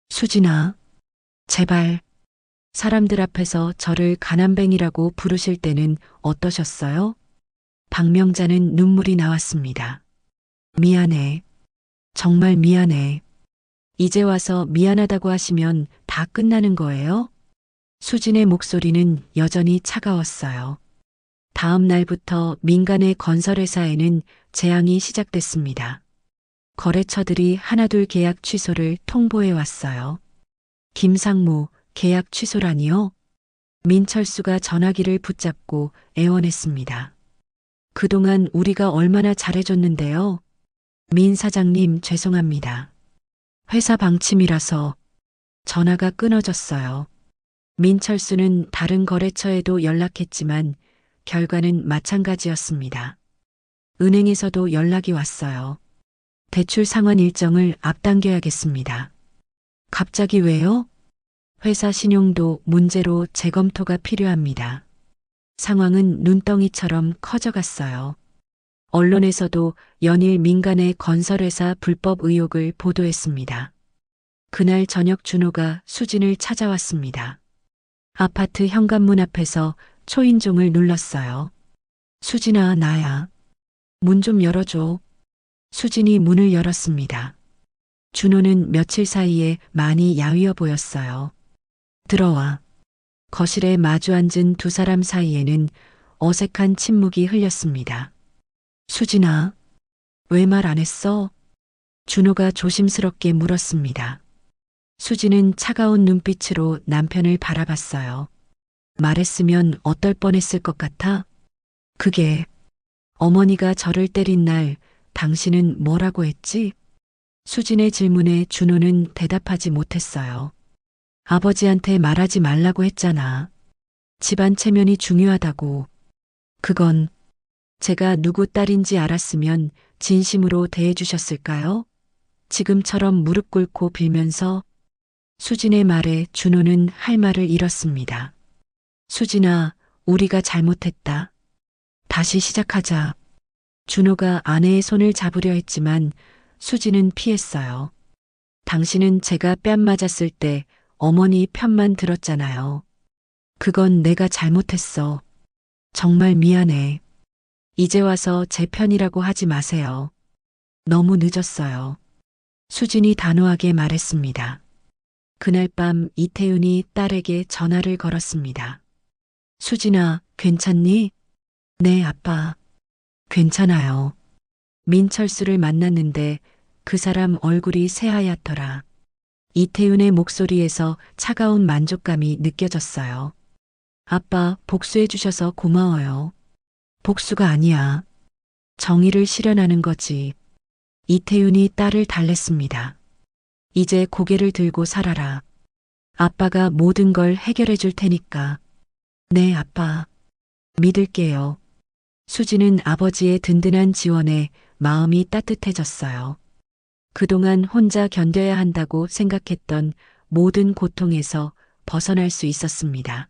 수진아, 제발. 사람들 앞에서 저를 가난뱅이라고 부르실 때는 어떠셨어요? 박명자는 눈물이 나왔습니다. 미안해. 정말 미안해. 이제 와서 미안하다고 하시면 다 끝나는 거예요? 수진의 목소리는 여전히 차가웠어요. 다음 날부터 민간의 건설회사에는 재앙이 시작됐습니다. 거래처들이 하나둘 계약 취소를 통보해 왔어요. 김상무, 계약 취소라니요? 민철수가 전화기를 붙잡고 애원했습니다. 그동안 우리가 얼마나 잘해줬는데요. 민 사장님 죄송합니다. 회사 방침이라서 전화가 끊어졌어요. 민철수는 다른 거래처에도 연락했지만 결과는 마찬가지였습니다. 은행에서도 연락이 왔어요. 대출 상환 일정을 앞당겨야겠습니다. 갑자기 왜요? 회사 신용도 문제로 재검토가 필요합니다. 상황은 눈덩이처럼 커져갔어요. 언론에서도 연일 민간의 건설회사 불법 의혹을 보도했습니다. 그날 저녁 준호가 수진을 찾아왔습니다. 아파트 현관문 앞에서 초인종을 눌렀어요. 수진아, 나야. 문 좀 열어줘. 수진이 문을 열었습니다. 준호는 며칠 사이에 많이 야위어 보였어요. 들어와. 거실에 마주 앉은 두 사람 사이에는 어색한 침묵이 흘렸습니다. 수진아, 왜 말 안 했어? 준호가 조심스럽게 물었습니다. 수진은 차가운 눈빛으로 남편을 바라봤어요. 말했으면 어떨 뻔했을 것 같아? 그게 어머니가 저를 때린 날 당신은 뭐라고 했지? 수진의 질문에 준호는 대답하지 못했어요. 아버지한테 말하지 말라고 했잖아. 집안 체면이 중요하다고. 그건 제가 누구 딸인지 알았으면 진심으로 대해주셨을까요? 지금처럼 무릎 꿇고 빌면서. 수진의 말에 준호는 할 말을 잃었습니다. 수진아, 우리가 잘못했다. 다시 시작하자. 준호가 아내의 손을 잡으려 했지만 수진은 피했어요. 당신은 제가 뺨 맞았을 때 어머니 편만 들었잖아요. 그건 내가 잘못했어. 정말 미안해. 이제 와서 제 편이라고 하지 마세요. 너무 늦었어요. 수진이 단호하게 말했습니다. 그날 밤 이태윤이 딸에게 전화를 걸었습니다. 수진아, 괜찮니? 네, 아빠. 괜찮아요. 민철수를 만났는데 그 사람 얼굴이 새하얗더라. 이태윤의 목소리에서 차가운 만족감이 느껴졌어요. 아빠, 복수해 주셔서 고마워요. 복수가 아니야. 정의를 실현하는 거지. 이태윤이 딸을 달랬습니다. 이제 고개를 들고 살아라. 아빠가 모든 걸 해결해 줄 테니까. 네, 아빠. 믿을게요. 수지는 아버지의 든든한 지원에 마음이 따뜻해졌어요. 그동안 혼자 견뎌야 한다고 생각했던 모든 고통에서 벗어날 수 있었습니다.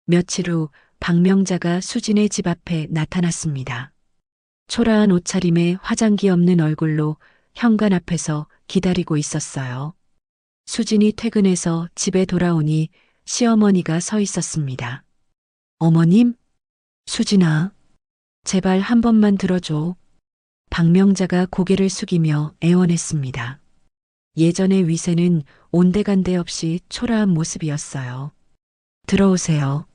며칠 후 박명자가 수진의 집 앞에 나타났습니다. 초라한 옷차림에 화장기 없는 얼굴로 현관 앞에서 기다리고 있었어요. 수진이 퇴근해서 집에 돌아오니 시어머니가 서 있었습니다. 어머님? 수진아, 제발 한 번만 들어줘. 박명자가 고개를 숙이며 애원했습니다. 예전의 위세는 온데간데 없이 초라한 모습이었어요. 들어오세요.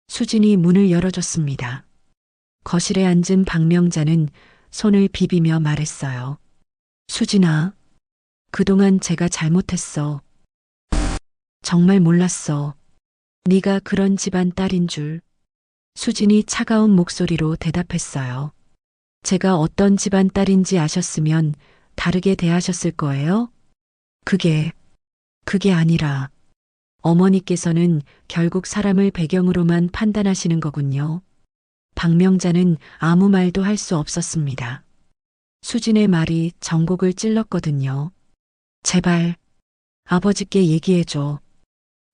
수진이 문을 열어줬습니다. 거실에 앉은 박명자는 손을 비비며 말했어요. 수진아, 그동안 제가 잘못했어. 정말 몰랐어. 네가 그런 집안 딸인 줄. 수진이 차가운 목소리로 대답했어요. 제가 어떤 집안 딸인지 아셨으면 다르게 대하셨을 거예요? 그게 아니라 어머니께서는 결국 사람을 배경으로만 판단하시는 거군요. 박명자는 아무 말도 할 수 없었습니다. 수진의 말이 전곡을 찔렀거든요. 제발 아버지께 얘기해줘.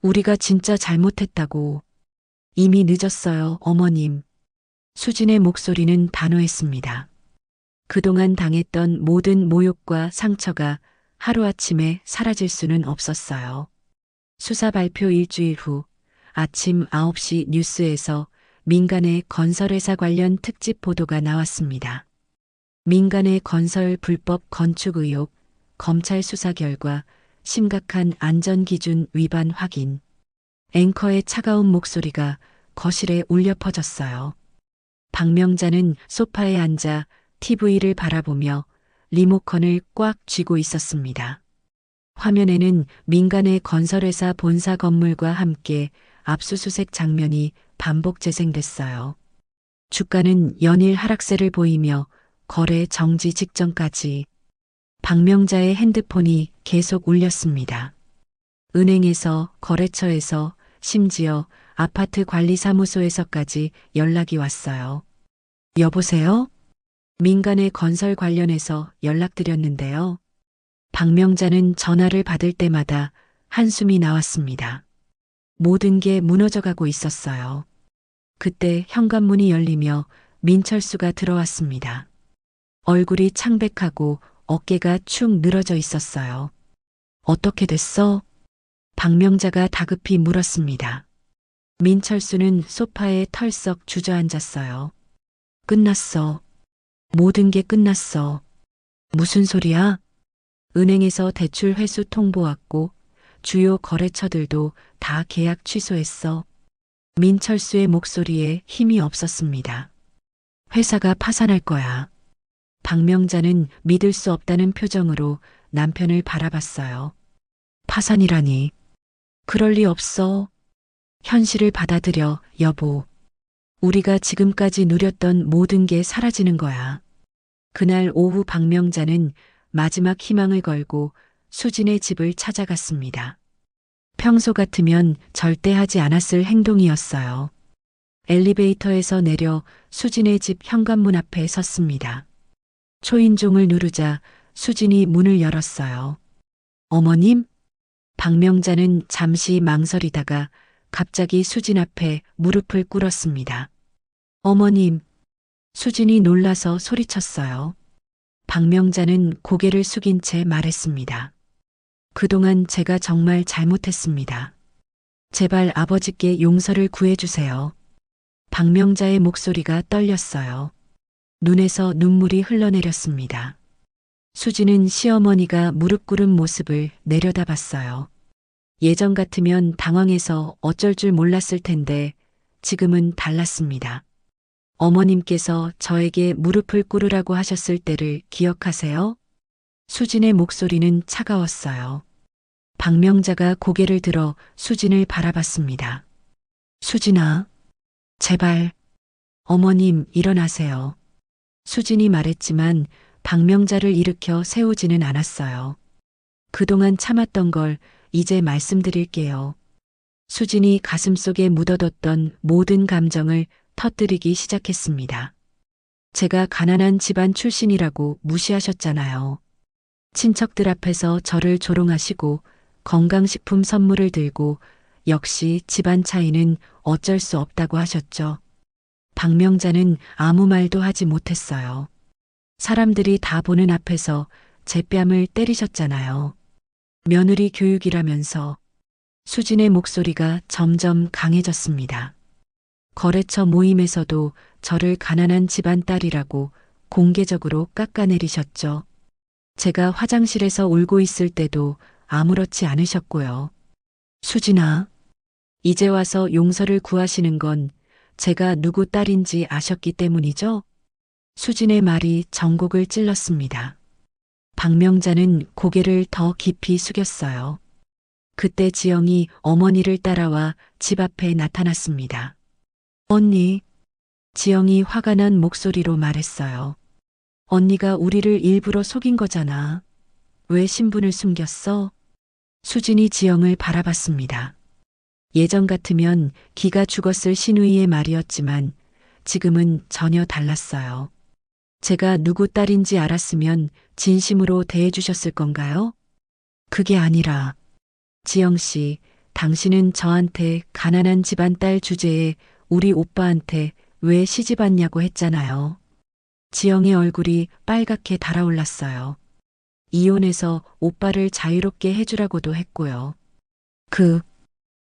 우리가 진짜 잘못했다고. 이미 늦었어요, 어머님. 수진의 목소리는 단호했습니다. 그동안 당했던 모든 모욕과 상처가 하루아침에 사라질 수는 없었어요. 수사 발표 일주일 후 아침 9시 뉴스에서 민간의 건설회사 관련 특집 보도가 나왔습니다. 민간의 건설 불법 건축 의혹, 검찰 수사 결과 심각한 안전기준 위반 확인. 앵커의 차가운 목소리가 거실에 울려 퍼졌어요. 박명자는 소파에 앉아 TV를 바라보며 리모컨을 꽉 쥐고 있었습니다. 화면에는 민간의 건설회사 본사 건물과 함께 압수수색 장면이 반복 재생됐어요. 주가는 연일 하락세를 보이며 거래 정지 직전까지. 박명자의 핸드폰이 계속 울렸습니다. 은행에서, 거래처에서, 심지어 아파트 관리사무소에서까지 연락이 왔어요. 여보세요? 민간의 건설 관련해서 연락드렸는데요. 박명자는 전화를 받을 때마다 한숨이 나왔습니다. 모든 게 무너져가고 있었어요. 그때 현관문이 열리며 민철수가 들어왔습니다. 얼굴이 창백하고 어깨가 축 늘어져 있었어요. 어떻게 됐어? 박명자가 다급히 물었습니다. 민철수는 소파에 털썩 주저앉았어요. 끝났어. 모든 게 끝났어. 무슨 소리야? 은행에서 대출 회수 통보 왔고 주요 거래처들도 다 계약 취소했어. 민철수의 목소리에 힘이 없었습니다. 회사가 파산할 거야. 박명자는 믿을 수 없다는 표정으로 남편을 바라봤어요. 파산이라니. 그럴 리 없어. 현실을 받아들여, 여보. 우리가 지금까지 누렸던 모든 게 사라지는 거야. 그날 오후 박명자는 마지막 희망을 걸고 수진의 집을 찾아갔습니다. 평소 같으면 절대 하지 않았을 행동이었어요. 엘리베이터에서 내려 수진의 집 현관문 앞에 섰습니다. 초인종을 누르자 수진이 문을 열었어요. 어머님? 박명자는 잠시 망설이다가 갑자기 수진 앞에 무릎을 꿇었습니다. 어머님. 수진이 놀라서 소리쳤어요. 박명자는 고개를 숙인 채 말했습니다. 그동안 제가 정말 잘못했습니다. 제발 아버지께 용서를 구해주세요. 박명자의 목소리가 떨렸어요. 눈에서 눈물이 흘러내렸습니다. 수지는 시어머니가 무릎 꿇은 모습을 내려다봤어요. 예전 같으면 당황해서 어쩔 줄 몰랐을 텐데 지금은 달랐습니다. 어머님께서 저에게 무릎을 꿇으라고 하셨을 때를 기억하세요? 수진의 목소리는 차가웠어요. 박명자가 고개를 들어 수진을 바라봤습니다. 수진아, 제발. 어머님, 일어나세요. 수진이 말했지만 박명자를 일으켜 세우지는 않았어요. 그동안 참았던 걸 이제 말씀드릴게요. 수진이 가슴속에 묻어뒀던 모든 감정을 터뜨리기 시작했습니다. 제가 가난한 집안 출신이라고 무시하셨잖아요. 친척들 앞에서 저를 조롱하시고 건강식품 선물을 들고 역시 집안 차이는 어쩔 수 없다고 하셨죠. 박명자는 아무 말도 하지 못했어요. 사람들이 다 보는 앞에서 제 뺨을 때리셨잖아요. 며느리 교육이라면서. 수진의 목소리가 점점 강해졌습니다. 거래처 모임에서도 저를 가난한 집안 딸이라고 공개적으로 깎아내리셨죠. 제가 화장실에서 울고 있을 때도 아무렇지 않으셨고요. 수진아, 이제 와서 용서를 구하시는 건 제가 누구 딸인지 아셨기 때문이죠? 수진의 말이 전곡을 찔렀습니다. 박명자는 고개를 더 깊이 숙였어요. 그때 지영이 어머니를 따라와 집 앞에 나타났습니다. 언니, 지영이 화가 난 목소리로 말했어요. 언니가 우리를 일부러 속인 거잖아. 왜 신분을 숨겼어? 수진이 지영을 바라봤습니다. 예전 같으면 기가 죽었을 시누이의 말이었지만 지금은 전혀 달랐어요. 제가 누구 딸인지 알았으면 진심으로 대해주셨을 건가요? 그게 아니라, 지영 씨, 당신은 저한테 가난한 집안 딸 주제에 우리 오빠한테 왜 시집 왔냐고 했잖아요. 지영의 얼굴이 빨갛게 달아올랐어요. 이혼해서 오빠를 자유롭게 해주라고도 했고요.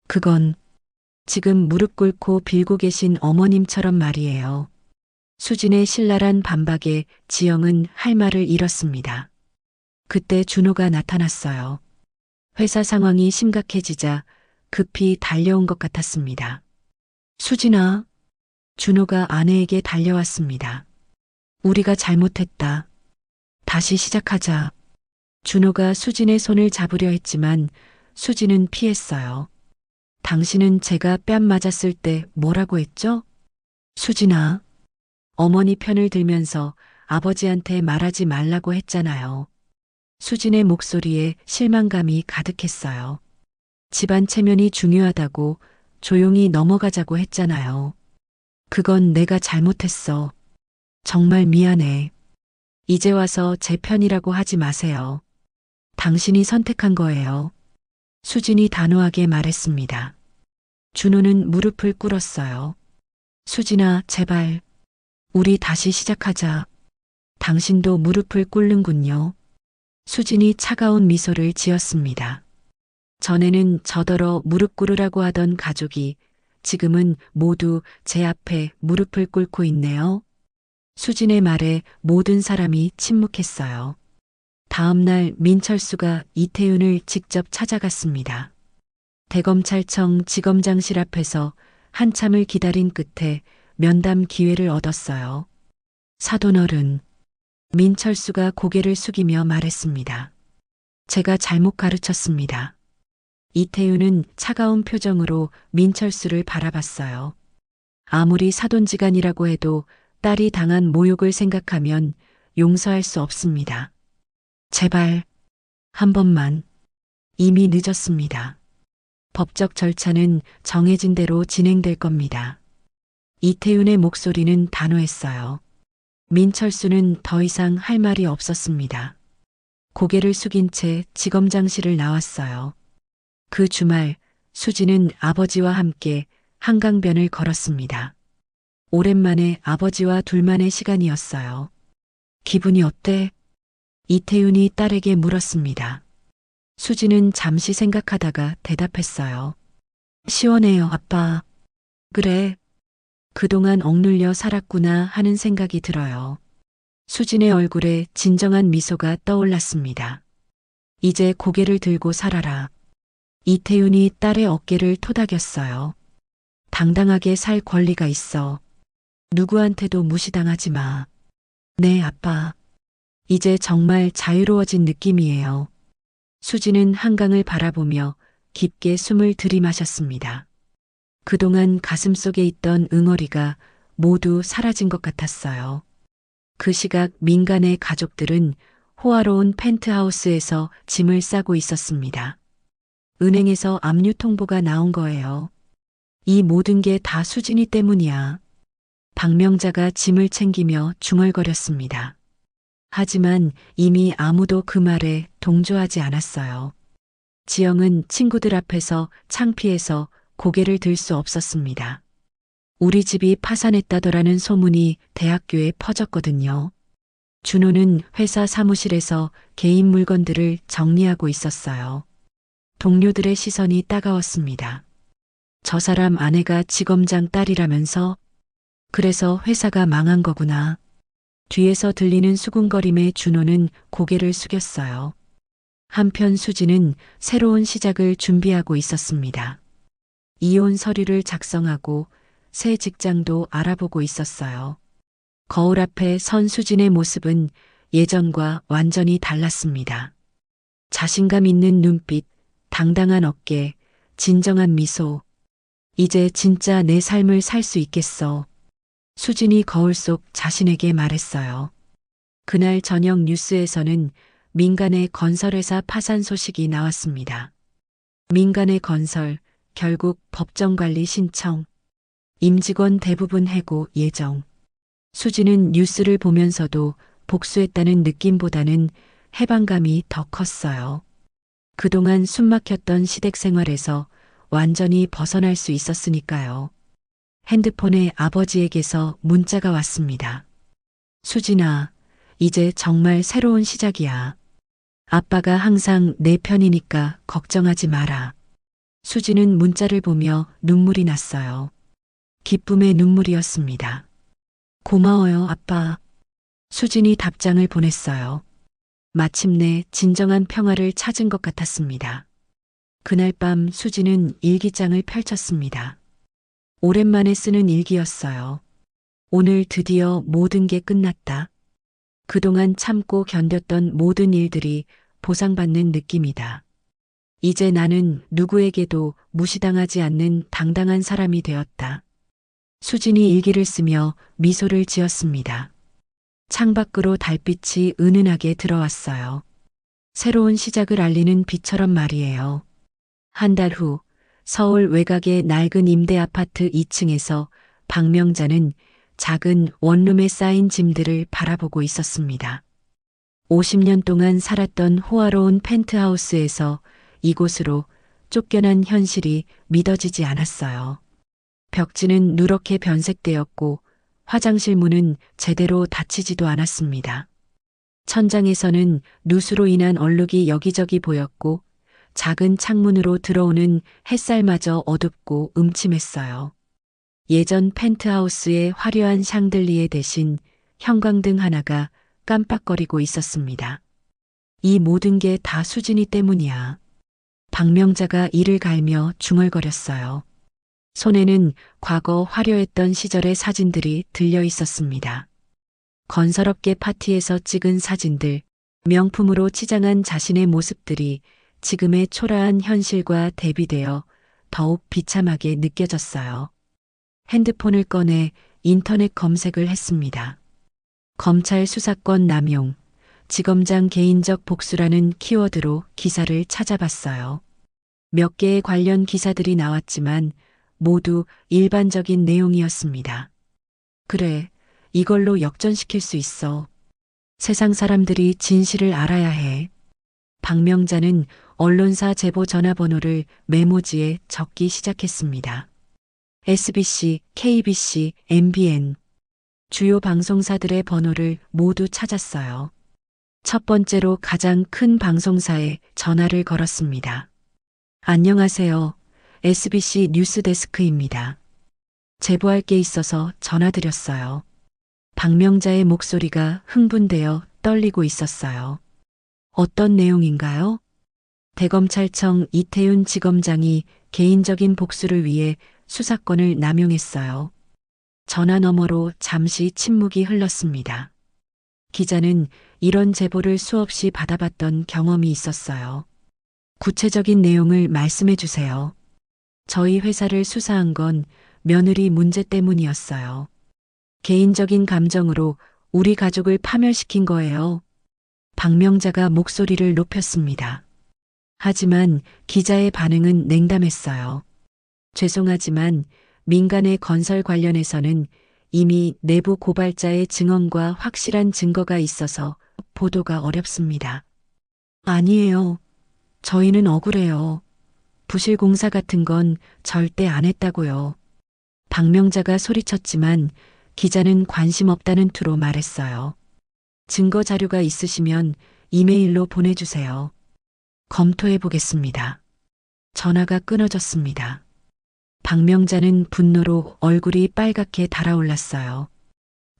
그건 지금 무릎 꿇고 빌고 계신 어머님처럼 말이에요. 수진의 신랄한 반박에 지영은 할 말을 잃었습니다. 그때 준호가 나타났어요. 회사 상황이 심각해지자 급히 달려온 것 같았습니다. 수진아, 준호가 아내에게 달려왔습니다. 우리가 잘못했다. 다시 시작하자. 준호가 수진의 손을 잡으려 했지만 수진은 피했어요. 당신은 제가 뺨 맞았을 때 뭐라고 했죠? 수진아, 어머니 편을 들면서 아버지한테 말하지 말라고 했잖아요. 수진의 목소리에 실망감이 가득했어요. 집안 체면이 중요하다고 조용히 넘어가자고 했잖아요. 그건 내가 잘못했어. 정말 미안해. 이제 와서 제 편이라고 하지 마세요. 당신이 선택한 거예요. 수진이 단호하게 말했습니다. 준호는 무릎을 꿇었어요. 수진아, 제발. 우리 다시 시작하자. 당신도 무릎을 꿇는군요. 수진이 차가운 미소를 지었습니다. 전에는 저더러 무릎 꿇으라고 하던 가족이 지금은 모두 제 앞에 무릎을 꿇고 있네요. 수진의 말에 모든 사람이 침묵했어요. 다음 날 민철수가 이태윤을 직접 찾아갔습니다. 대검찰청 지검장실 앞에서 한참을 기다린 끝에 면담 기회를 얻었어요. 사돈어른, 민철수가 고개를 숙이며 말했습니다. 제가 잘못 가르쳤습니다. 이태윤은 차가운 표정으로 민철수를 바라봤어요. 아무리 사돈지간이라고 해도 딸이 당한 모욕을 생각하면 용서할 수 없습니다. 제발, 한 번만. 이미 늦었습니다. 법적 절차는 정해진 대로 진행될 겁니다. 이태윤의 목소리는 단호했어요. 민철수는 더 이상 할 말이 없었습니다. 고개를 숙인 채 지검장실을 나왔어요. 그 주말 수지는 아버지와 함께 한강변을 걸었습니다. 오랜만에 아버지와 둘만의 시간이었어요. 기분이 어때? 이태윤이 딸에게 물었습니다. 수지는 잠시 생각하다가 대답했어요. 시원해요, 아빠. 그래. 그동안 억눌려 살았구나 하는 생각이 들어요. 수진의 얼굴에 진정한 미소가 떠올랐습니다. 이제 고개를 들고 살아라. 이태윤이 딸의 어깨를 토닥였어요. 당당하게 살 권리가 있어. 누구한테도 무시당하지 마. 네, 아빠. 이제 정말 자유로워진 느낌이에요. 수지는 한강을 바라보며 깊게 숨을 들이마셨습니다. 그동안 가슴속에 있던 응어리가 모두 사라진 것 같았어요. 그 시각 민간의 가족들은 호화로운 펜트하우스에서 짐을 싸고 있었습니다. 은행에서 압류 통보가 나온 거예요. 이 모든 게 다 수진이 때문이야. 박명자가 짐을 챙기며 중얼거렸습니다. 하지만 이미 아무도 그 말에 동조하지 않았어요. 지영은 친구들 앞에서 창피해서 고개를 들 수 없었습니다. 우리 집이 파산했다더라는 소문이 대학교에 퍼졌거든요. 준호는 회사 사무실에서 개인 물건들을 정리하고 있었어요. 동료들의 시선이 따가웠습니다. 저 사람 아내가 지검장 딸이라면서? 그래서 회사가 망한 거구나. 뒤에서 들리는 수군거림에 준호는 고개를 숙였어요. 한편 수지는 새로운 시작을 준비하고 있었습니다. 이혼 서류를 작성하고 새 직장도 알아보고 있었어요. 거울 앞에 선 수진의 모습은 예전과 완전히 달랐습니다. 자신감 있는 눈빛, 당당한 어깨, 진정한 미소. 이제 진짜 내 삶을 살 수 있겠어. 수진이 거울 속 자신에게 말했어요. 그날 저녁 뉴스에서는 민간의 건설회사 파산 소식이 나왔습니다. 민간의 건설, 결국 법정관리 신청. 임직원 대부분 해고 예정. 수지는 뉴스를 보면서도 복수했다는 느낌보다는 해방감이 더 컸어요. 그동안 숨막혔던 시댁 생활에서 완전히 벗어날 수 있었으니까요. 핸드폰에 아버지에게서 문자가 왔습니다. 수진아, 이제 정말 새로운 시작이야. 아빠가 항상 내 편이니까 걱정하지 마라. 수지는 문자를 보며 눈물이 났어요. 기쁨의 눈물이었습니다. 고마워요, 아빠. 수진이 답장을 보냈어요. 마침내 진정한 평화를 찾은 것 같았습니다. 그날 밤 수지는 일기장을 펼쳤습니다. 오랜만에 쓰는 일기였어요. 오늘 드디어 모든 게 끝났다. 그동안 참고 견뎠던 모든 일들이 보상받는 느낌이다. 이제 나는 누구에게도 무시당하지 않는 당당한 사람이 되었다. 수진이 일기를 쓰며 미소를 지었습니다. 창밖으로 달빛이 은은하게 들어왔어요. 새로운 시작을 알리는 빛처럼 말이에요. 한 달 후 서울 외곽의 낡은 임대 아파트 2층에서 박명자는 작은 원룸에 쌓인 짐들을 바라보고 있었습니다. 50년 동안 살았던 호화로운 펜트하우스에서 이곳으로 쫓겨난 현실이 믿어지지 않았어요. 벽지는 누렇게 변색되었고 화장실 문은 제대로 닫히지도 않았습니다. 천장에서는 누수로 인한 얼룩이 여기저기 보였고 작은 창문으로 들어오는 햇살마저 어둡고 음침했어요. 예전 펜트하우스의 화려한 샹들리에 대신 형광등 하나가 깜빡거리고 있었습니다. 이 모든 게 다 수진이 때문이야. 박명자가 이를 갈며 중얼거렸어요. 손에는 과거 화려했던 시절의 사진들이 들려 있었습니다. 건설업계 파티에서 찍은 사진들, 명품으로 치장한 자신의 모습들이 지금의 초라한 현실과 대비되어 더욱 비참하게 느껴졌어요. 핸드폰을 꺼내 인터넷 검색을 했습니다. 검찰 수사권 남용, 지검장 개인적 복수라는 키워드로 기사를 찾아봤어요. 몇 개의 관련 기사들이 나왔지만 모두 일반적인 내용이었습니다. 그래, 이걸로 역전시킬 수 있어. 세상 사람들이 진실을 알아야 해. 박명자는 언론사 제보 전화번호를 메모지에 적기 시작했습니다. SBC, KBC, MBN. 주요 방송사들의 번호를 모두 찾았어요. 첫 번째로 가장 큰 방송사에 전화를 걸었습니다. 안녕하세요. SBC 뉴스데스크입니다. 제보할 게 있어서 전화드렸어요. 박명자의 목소리가 흥분되어 떨리고 있었어요. 어떤 내용인가요? 대검찰청 이태윤 지검장이 개인적인 복수를 위해 수사권을 남용했어요. 전화 너머로 잠시 침묵이 흘렀습니다. 기자는 이런 제보를 수없이 받아봤던 경험이 있었어요. 구체적인 내용을 말씀해 주세요. 저희 회사를 수사한 건 며느리 문제 때문이었어요. 개인적인 감정으로 우리 가족을 파멸시킨 거예요. 박명자가 목소리를 높였습니다. 하지만 기자의 반응은 냉담했어요. 죄송하지만 민간의 건설 관련해서는 이미 내부 고발자의 증언과 확실한 증거가 있어서 보도가 어렵습니다. 아니에요. 저희는 억울해요. 부실공사 같은 건 절대 안 했다고요. 박명자가 소리쳤지만 기자는 관심 없다는 투로 말했어요. 증거 자료가 있으시면 이메일로 보내주세요. 검토해 보겠습니다. 전화가 끊어졌습니다. 박명자는 분노로 얼굴이 빨갛게 달아올랐어요.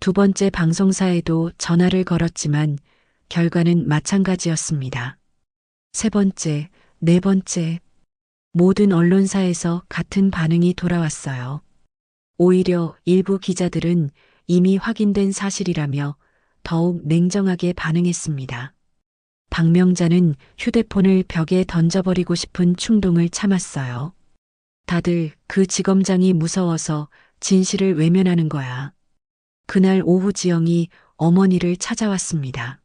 두 번째 방송사에도 전화를 걸었지만 결과는 마찬가지였습니다. 세 번째, 네 번째, 모든 언론사에서 같은 반응이 돌아왔어요. 오히려 일부 기자들은 이미 확인된 사실이라며 더욱 냉정하게 반응했습니다. 박명자는 휴대폰을 벽에 던져버리고 싶은 충동을 참았어요. 다들 그 지검장이 무서워서 진실을 외면하는 거야. 그날 오후 지영이 어머니를 찾아왔습니다.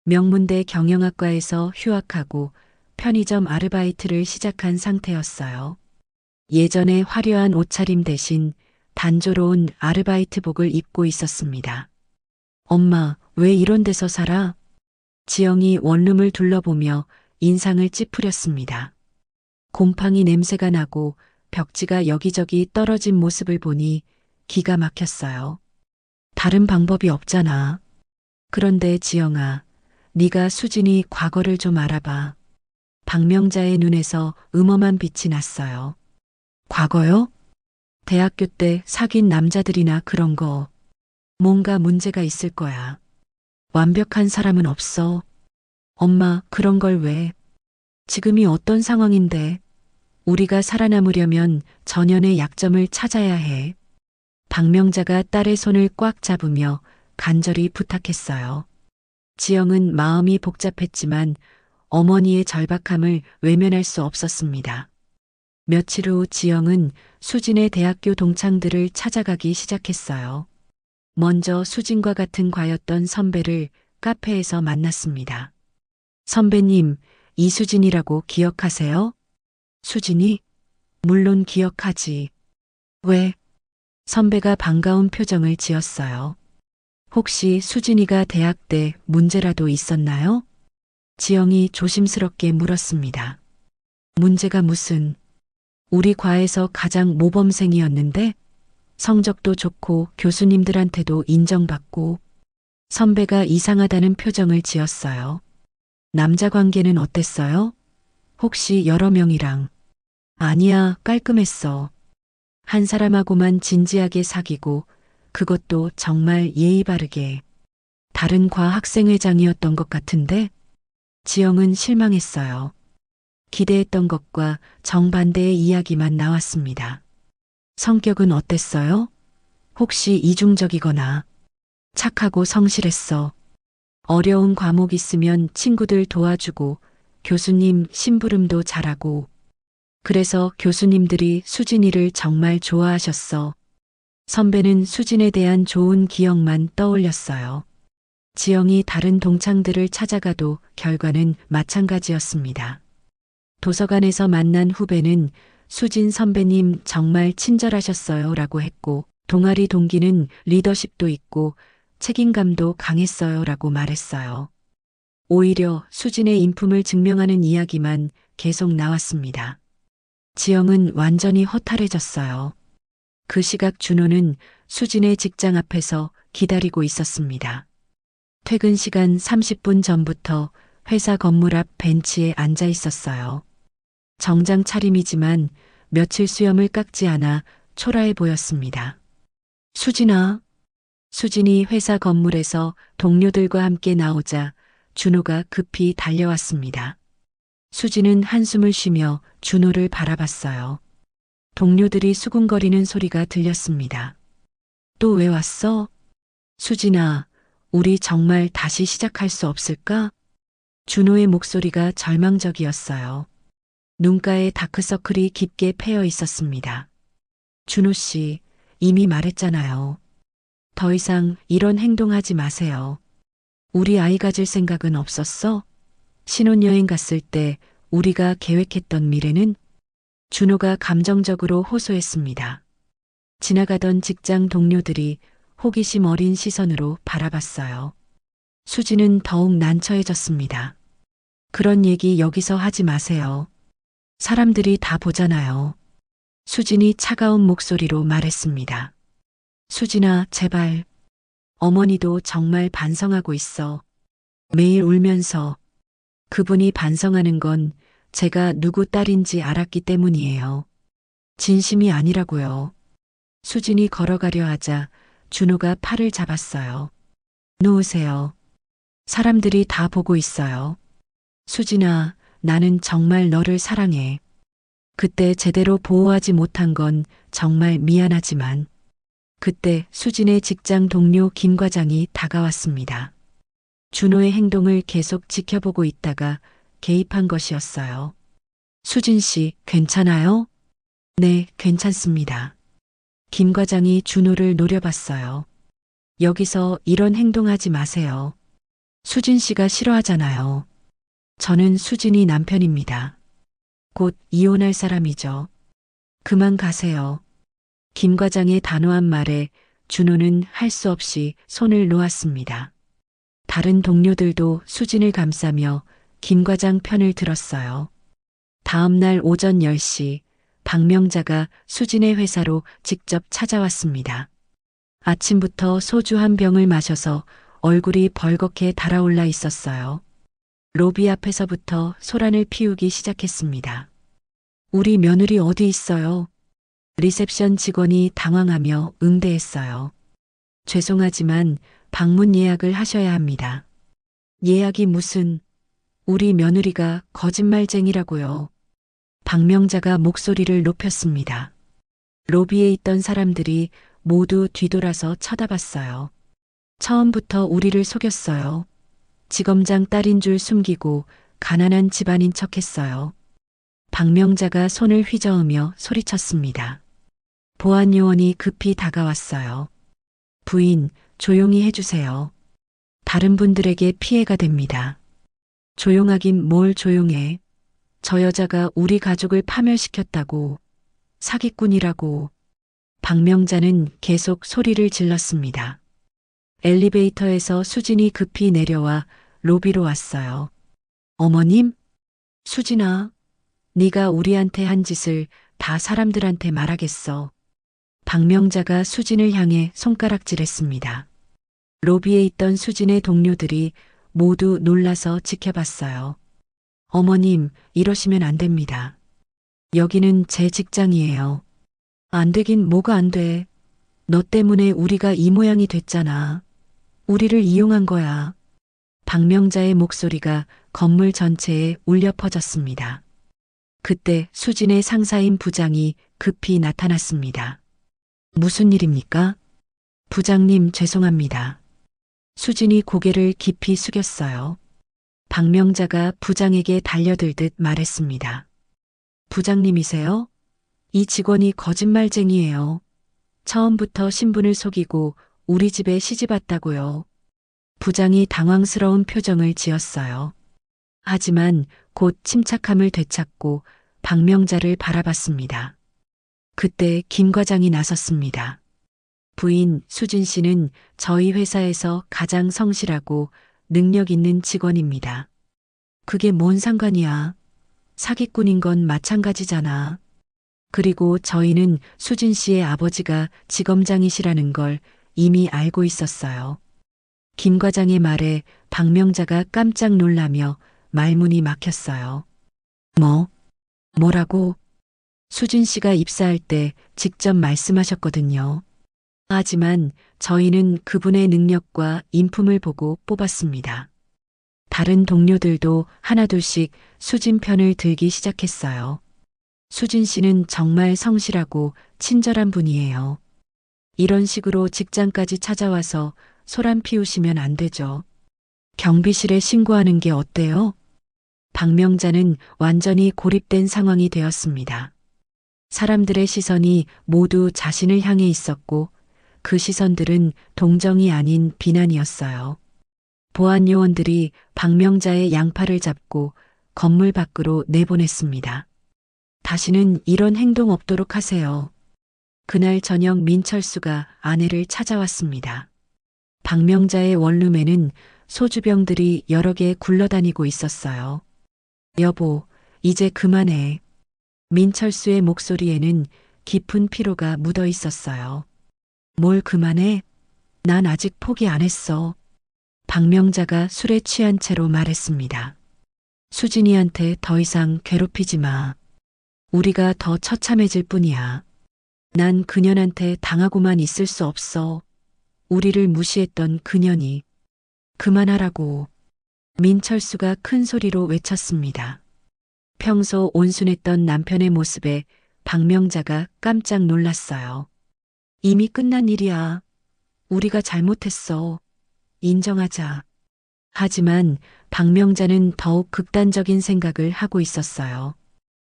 명문대 경영학과에서 휴학하고 편의점 아르바이트를 시작한 상태였어요. 예전에 화려한 옷차림 대신 단조로운 아르바이트복을 입고 있었습니다. 엄마, 왜 이런 데서 살아? 지영이 원룸을 둘러보며 인상을 찌푸렸습니다. 곰팡이 냄새가 나고 벽지가 여기저기 떨어진 모습을 보니 기가 막혔어요. 다른 방법이 없잖아. 그런데 지영아, 네가 수진이 과거를 좀 알아봐. 박명자의 눈에서 음험한 빛이 났어요. 과거요? 대학교 때 사귄 남자들이나 그런 거. 뭔가 문제가 있을 거야. 완벽한 사람은 없어. 엄마, 그런 걸 왜? 지금이 어떤 상황인데? 우리가 살아남으려면 전연의 약점을 찾아야 해. 박명자가 딸의 손을 꽉 잡으며 간절히 부탁했어요. 지영은 마음이 복잡했지만 어머니의 절박함을 외면할 수 없었습니다. 며칠 후 지영은 수진의 대학교 동창들을 찾아가기 시작했어요. 먼저 수진과 같은 과였던 선배를 카페에서 만났습니다. 선배님, 이수진이라고 기억하세요? 수진이? 물론 기억하지. 왜? 선배가 반가운 표정을 지었어요. 혹시 수진이가 대학 때 문제라도 있었나요? 지영이 조심스럽게 물었습니다. 문제가 무슨? 우리 과에서 가장 모범생이었는데 성적도 좋고 교수님들한테도 인정받고. 선배가 이상하다는 표정을 지었어요. 남자 관계는 어땠어요? 혹시 여러 명이랑? 아니야, 깔끔했어. 한 사람하고만 진지하게 사귀고 그것도 정말 예의 바르게. 다른 과 학생회장이었던 것 같은데? 지영은 실망했어요. 기대했던 것과 정반대의 이야기만 나왔습니다. 성격은 어땠어요? 혹시 이중적이거나 착하고 성실했어. 어려운 과목 있으면 친구들 도와주고 교수님 심부름도 잘하고 그래서 교수님들이 수진이를 정말 좋아하셨어. 선배는 수진에 대한 좋은 기억만 떠올렸어요. 지영이 다른 동창들을 찾아가도 결과는 마찬가지였습니다. 도서관에서 만난 후배는 수진 선배님 정말 친절하셨어요 라고 했고 동아리 동기는 리더십도 있고 책임감도 강했어요 라고 말했어요. 오히려 수진의 인품을 증명하는 이야기만 계속 나왔습니다. 지영은 완전히 허탈해졌어요. 그 시각 준호는 수진의 직장 앞에서 기다리고 있었습니다. 퇴근 시간 30분 전부터 회사 건물 앞 벤치에 앉아 있었어요. 정장 차림이지만 며칠 수염을 깎지 않아 초라해 보였습니다. 수진아. 수진이 회사 건물에서 동료들과 함께 나오자 준호가 급히 달려왔습니다. 수진은 한숨을 쉬며 준호를 바라봤어요. 동료들이 수군거리는 소리가 들렸습니다. 또 왜 왔어? 수진아, 우리 정말 다시 시작할 수 없을까? 준호의 목소리가 절망적이었어요. 눈가에 다크서클이 깊게 패여 있었습니다. 준호 씨, 이미 말했잖아요. 더 이상 이런 행동하지 마세요. 우리 아이 가질 생각은 없었어? 신혼여행 갔을 때 우리가 계획했던 미래는? 준호가 감정적으로 호소했습니다. 지나가던 직장 동료들이 호기심 어린 시선으로 바라봤어요. 수지는 더욱 난처해졌습니다. 그런 얘기 여기서 하지 마세요. 사람들이 다 보잖아요. 수진이 차가운 목소리로 말했습니다. 수진아, 제발. 어머니도 정말 반성하고 있어. 매일 울면서. 그분이 반성하는 건 제가 누구 딸인지 알았기 때문이에요. 진심이 아니라고요. 수진이 걸어가려 하자 준호가 팔을 잡았어요. 놓으세요. 사람들이 다 보고 있어요. 수진아, 나는 정말 너를 사랑해. 그때 제대로 보호하지 못한 건 정말 미안하지만 그때 수진의 직장 동료 김 과장이 다가왔습니다. 준호의 행동을 계속 지켜보고 있다가 개입한 것이었어요. 수진 씨, 괜찮아요? 네, 괜찮습니다. 김 과장이 준호를 노려봤어요. 여기서 이런 행동하지 마세요. 수진 씨가 싫어하잖아요. 저는 수진이 남편입니다. 곧 이혼할 사람이죠. 그만 가세요. 김 과장의 단호한 말에 준호는 할 수 없이 손을 놓았습니다. 다른 동료들도 수진을 감싸며 김 과장 편을 들었어요. 다음 날 오전 10시 박명자가 수진의 회사로 직접 찾아왔습니다. 아침부터 소주 한 병을 마셔서 얼굴이 벌겋게 달아올라 있었어요. 로비 앞에서부터 소란을 피우기 시작했습니다. 우리 며느리 어디 있어요? 리셉션 직원이 당황하며 응대했어요. 죄송하지만 방문 예약을 하셔야 합니다. 예약이 무슨, 우리 며느리가 거짓말쟁이라고요. 박명자가 목소리를 높였습니다. 로비에 있던 사람들이 모두 뒤돌아서 쳐다봤어요. 처음부터 우리를 속였어요. 지검장 딸인 줄 숨기고 가난한 집안인 척했어요. 박명자가 손을 휘저으며 소리쳤습니다. 보안 요원이 급히 다가왔어요. 부인, 조용히 해주세요. 다른 분들에게 피해가 됩니다. 조용하긴 뭘 조용해. 저 여자가 우리 가족을 파멸시켰다고. 사기꾼이라고. 박명자는 계속 소리를 질렀습니다. 엘리베이터에서 수진이 급히 내려와 로비로 왔어요. 어머님? 수진아, 네가 우리한테 한 짓을 다 사람들한테 말하겠어. 박명자가 수진을 향해 손가락질했습니다. 로비에 있던 수진의 동료들이 모두 놀라서 지켜봤어요. 어머님, 이러시면 안 됩니다. 여기는 제 직장이에요. 안 되긴 뭐가 안 돼. 너 때문에 우리가 이 모양이 됐잖아. 우리를 이용한 거야. 박명자의 목소리가 건물 전체에 울려 퍼졌습니다. 그때 수진의 상사인 부장이 급히 나타났습니다. 무슨 일입니까? 부장님, 죄송합니다. 수진이 고개를 깊이 숙였어요. 박명자가 부장에게 달려들듯 말했습니다. 부장님이세요? 이 직원이 거짓말쟁이에요. 처음부터 신분을 속이고 우리 집에 시집 왔다고요. 부장이 당황스러운 표정을 지었어요. 하지만 곧 침착함을 되찾고 박명자를 바라봤습니다. 그때 김 과장이 나섰습니다. 부인 수진 씨는 저희 회사에서 가장 성실하고 능력 있는 직원입니다. 그게 뭔 상관이야. 사기꾼인 건 마찬가지잖아. 그리고 저희는 수진 씨의 아버지가 지검장이시라는 걸 이미 알고 있었어요. 김 과장의 말에 박명자가 깜짝 놀라며 말문이 막혔어요. 뭐라고? 수진 씨가 입사할 때 직접 말씀하셨거든요. 하지만 저희는 그분의 능력과 인품을 보고 뽑았습니다. 다른 동료들도 하나둘씩 수진 편을 들기 시작했어요. 수진 씨는 정말 성실하고 친절한 분이에요. 이런 식으로 직장까지 찾아와서 소란 피우시면 안 되죠. 경비실에 신고하는 게 어때요? 박명자는 완전히 고립된 상황이 되었습니다. 사람들의 시선이 모두 자신을 향해 있었고 그 시선들은 동정이 아닌 비난이었어요. 보안 요원들이 박명자의 양팔을 잡고 건물 밖으로 내보냈습니다. 다시는 이런 행동 없도록 하세요. 그날 저녁 민철수가 아내를 찾아왔습니다. 박명자의 원룸에는 소주병들이 여러 개 굴러다니고 있었어요. 여보, 이제 그만해. 민철수의 목소리에는 깊은 피로가 묻어 있었어요. 뭘 그만해? 난 아직 포기 안 했어. 박명자가 술에 취한 채로 말했습니다. 수진이한테 더 이상 괴롭히지 마. 우리가 더 처참해질 뿐이야. 난 그년한테 당하고만 있을 수 없어. 우리를 무시했던 그년이. 그만하라고. 민철수가 큰 소리로 외쳤습니다. 평소 온순했던 남편의 모습에 박명자가 깜짝 놀랐어요. 이미 끝난 일이야. 우리가 잘못했어. 인정하자. 하지만 박명자는 더욱 극단적인 생각을 하고 있었어요.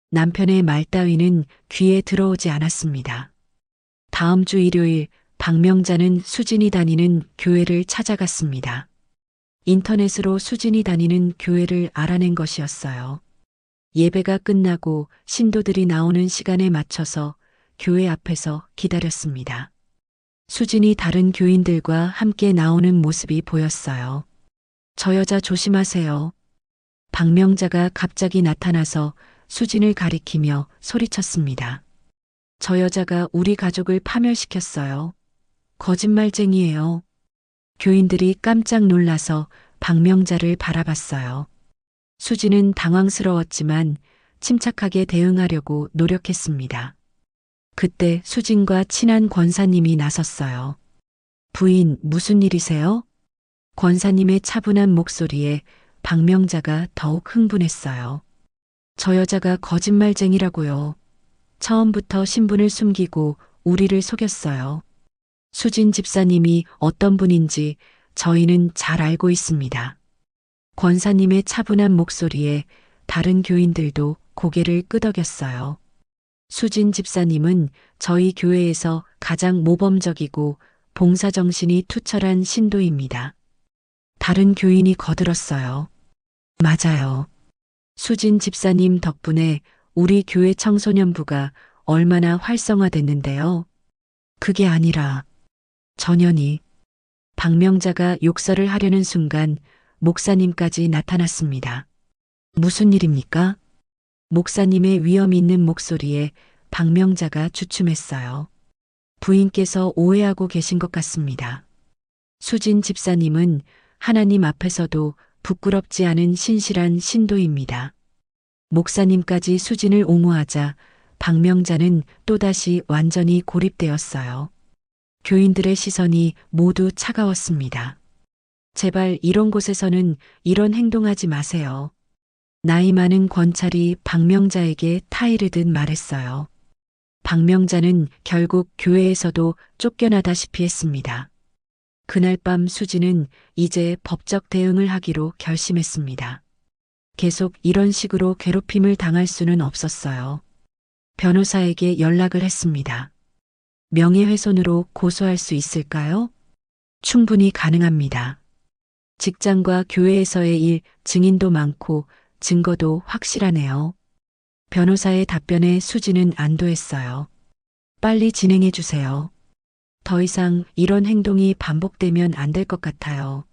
남편의 말 따위는 귀에 들어오지 않았습니다. 다음 주 일요일 박명자는 수진이 다니는 교회를 찾아갔습니다. 인터넷으로 수진이 다니는 교회를 알아낸 것이었어요. 예배가 끝나고 신도들이 나오는 시간에 맞춰서 교회 앞에서 기다렸습니다. 수진이 다른 교인들과 함께 나오는 모습이 보였어요. 저 여자 조심하세요. 박명자가 갑자기 나타나서 수진을 가리키며 소리쳤습니다. 저 여자가 우리 가족을 파멸시켰어요. 거짓말쟁이에요. 교인들이 깜짝 놀라서 박명자를 바라봤어요. 수진은 당황스러웠지만 침착하게 대응하려고 노력했습니다. 그때 수진과 친한 권사님이 나섰어요. 부인, 무슨 일이세요? 권사님의 차분한 목소리에 박명자가 더욱 흥분했어요. 저 여자가 거짓말쟁이라고요. 처음부터 신분을 숨기고 우리를 속였어요. 수진 집사님이 어떤 분인지 저희는 잘 알고 있습니다. 권사님의 차분한 목소리에 다른 교인들도 고개를 끄덕였어요. 수진 집사님은 저희 교회에서 가장 모범적이고 봉사정신이 투철한 신도입니다. 다른 교인이 거들었어요. 맞아요. 수진 집사님 덕분에 우리 교회 청소년부가 얼마나 활성화됐는데요. 그게 아니라 전현희. 박명자가 욕설을 하려는 순간 목사님까지 나타났습니다. 무슨 일입니까? 목사님의 위험 있는 목소리에 박명자가 주춤했어요. 부인께서 오해하고 계신 것 같습니다. 수진 집사님은 하나님 앞에서도 부끄럽지 않은 신실한 신도입니다. 목사님까지 수진을 옹호하자 박명자는 또다시 완전히 고립되었어요. 교인들의 시선이 모두 차가웠습니다. 제발 이런 곳에서는 이런 행동하지 마세요. 나이 많은 권찰이 박명자에게 타이르듯 말했어요. 박명자는 결국 교회에서도 쫓겨나다시피 했습니다. 그날 밤 수지는 이제 법적 대응을 하기로 결심했습니다. 계속 이런 식으로 괴롭힘을 당할 수는 없었어요. 변호사에게 연락을 했습니다. 명예훼손으로 고소할 수 있을까요? 충분히 가능합니다. 직장과 교회에서의 일, 증인도 많고 증거도 확실하네요. 변호사의 답변에 수지는 안도했어요. 빨리 진행해 주세요. 더 이상 이런 행동이 반복되면 안 될 것 같아요.